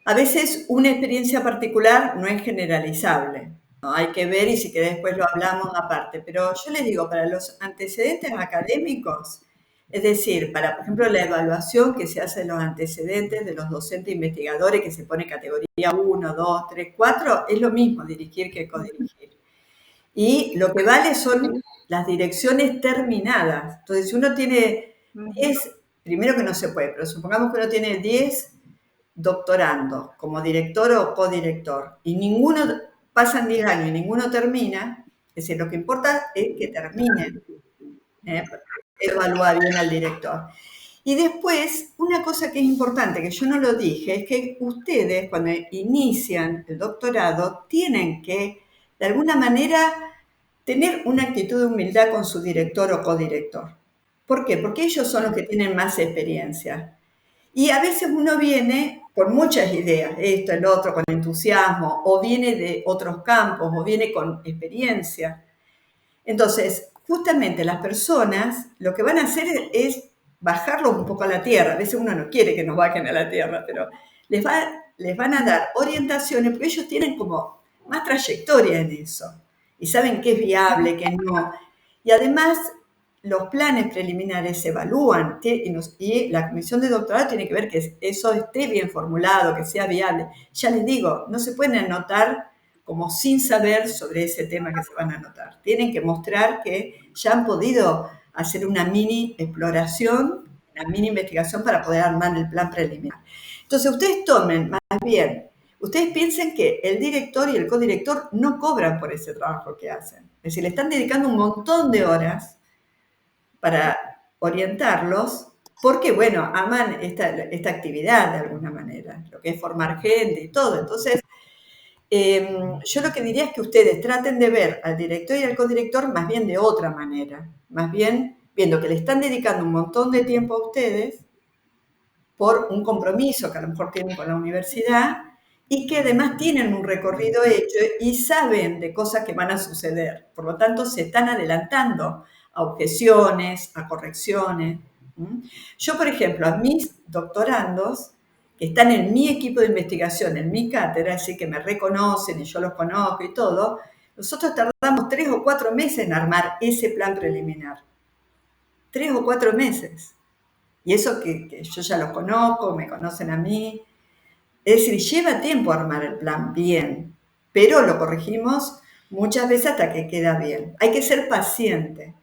a veces una experiencia particular no es generalizable, ¿no? Hay que ver, y si querés después lo hablamos aparte, pero yo les digo, para los antecedentes académicos, es decir, para, por ejemplo, la evaluación que se hace de los antecedentes de los docentes investigadores, que se pone categoría 1, 2, 3, 4, es lo mismo dirigir que codirigir. Y lo que vale son las direcciones terminadas. Entonces, si uno tiene 10, primero que no se puede, pero supongamos que uno tiene 10 doctorandos como director o codirector, y ninguno, pasan 10 años y ninguno termina, Es decir, lo que importa es que terminen. Evalúa bien al director. Y después, una cosa que es importante, que yo no lo dije, es que ustedes cuando inician el doctorado tienen que, de alguna manera, tener una actitud de humildad con su director o codirector. ¿Por qué? Porque ellos son los que tienen más experiencia. Y a veces uno viene con muchas ideas, esto, el otro, con entusiasmo, o viene de otros campos, o viene con experiencia. Entonces, justamente las personas lo que van a hacer es bajarlos un poco a la tierra. A veces uno no quiere que nos bajen a la tierra, pero les van a dar orientaciones, porque ellos tienen como más trayectoria en eso y saben qué es viable, qué no. Y además, los planes preliminares se evalúan y la comisión de doctorado tiene que ver que eso esté bien formulado, que sea viable. Ya les digo, no se pueden anotar como sin saber sobre ese tema que se van a anotar. Tienen que mostrar que ya han podido hacer una mini exploración, una mini investigación para poder armar el plan preliminar. Entonces, ustedes tomen más bien, ustedes piensen que el director y el codirector no cobran por ese trabajo que hacen. Es decir, le están dedicando un montón de horas para orientarlos, porque, bueno, aman esta actividad de alguna manera, lo que es formar gente y todo. Entonces, yo lo que diría es que ustedes traten de ver al director y al codirector más bien de otra manera, más bien viendo que le están dedicando un montón de tiempo a ustedes por un compromiso que a lo mejor tienen con la universidad y que además tienen un recorrido hecho y saben de cosas que van a suceder. Por lo tanto, se están adelantando a objeciones, a correcciones. Yo, por ejemplo, a mis doctorandos, que están en mi equipo de investigación, en mi cátedra, así que me reconocen y yo los conozco y todo, nosotros tardamos 3 o 4 meses en armar ese plan preliminar. 3 o 4 meses. Y eso que yo ya los conozco, me conocen a mí. Es decir, lleva tiempo armar el plan bien, pero lo corregimos muchas veces hasta que queda bien. Hay que ser paciente,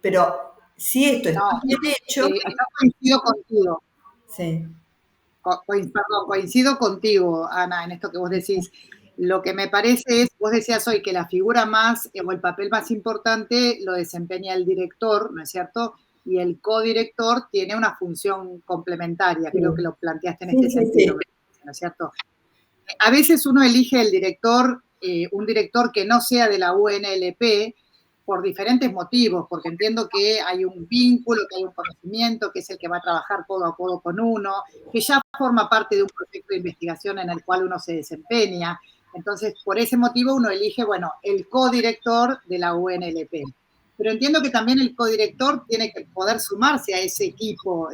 pero si esto está bien hecho... Acá coincido contigo. Sí. Perdón, coincido contigo, Ana, en esto que vos decís. Lo que me parece es, vos decías hoy que la figura más, o el papel más importante lo desempeña el director, ¿no es cierto? Y el codirector tiene una función complementaria, creo que lo planteaste en este sentido, ¿no es cierto? A veces uno elige el director, un director que no sea de la UNLP, por diferentes motivos, porque entiendo que hay un vínculo, que hay un conocimiento, que es el que va a trabajar codo a codo con uno, que ya forma parte de un proyecto de investigación en el cual uno se desempeña. Entonces, por ese motivo uno elige, bueno, el codirector de la UNLP. Pero entiendo que también el codirector tiene que poder sumarse a ese equipo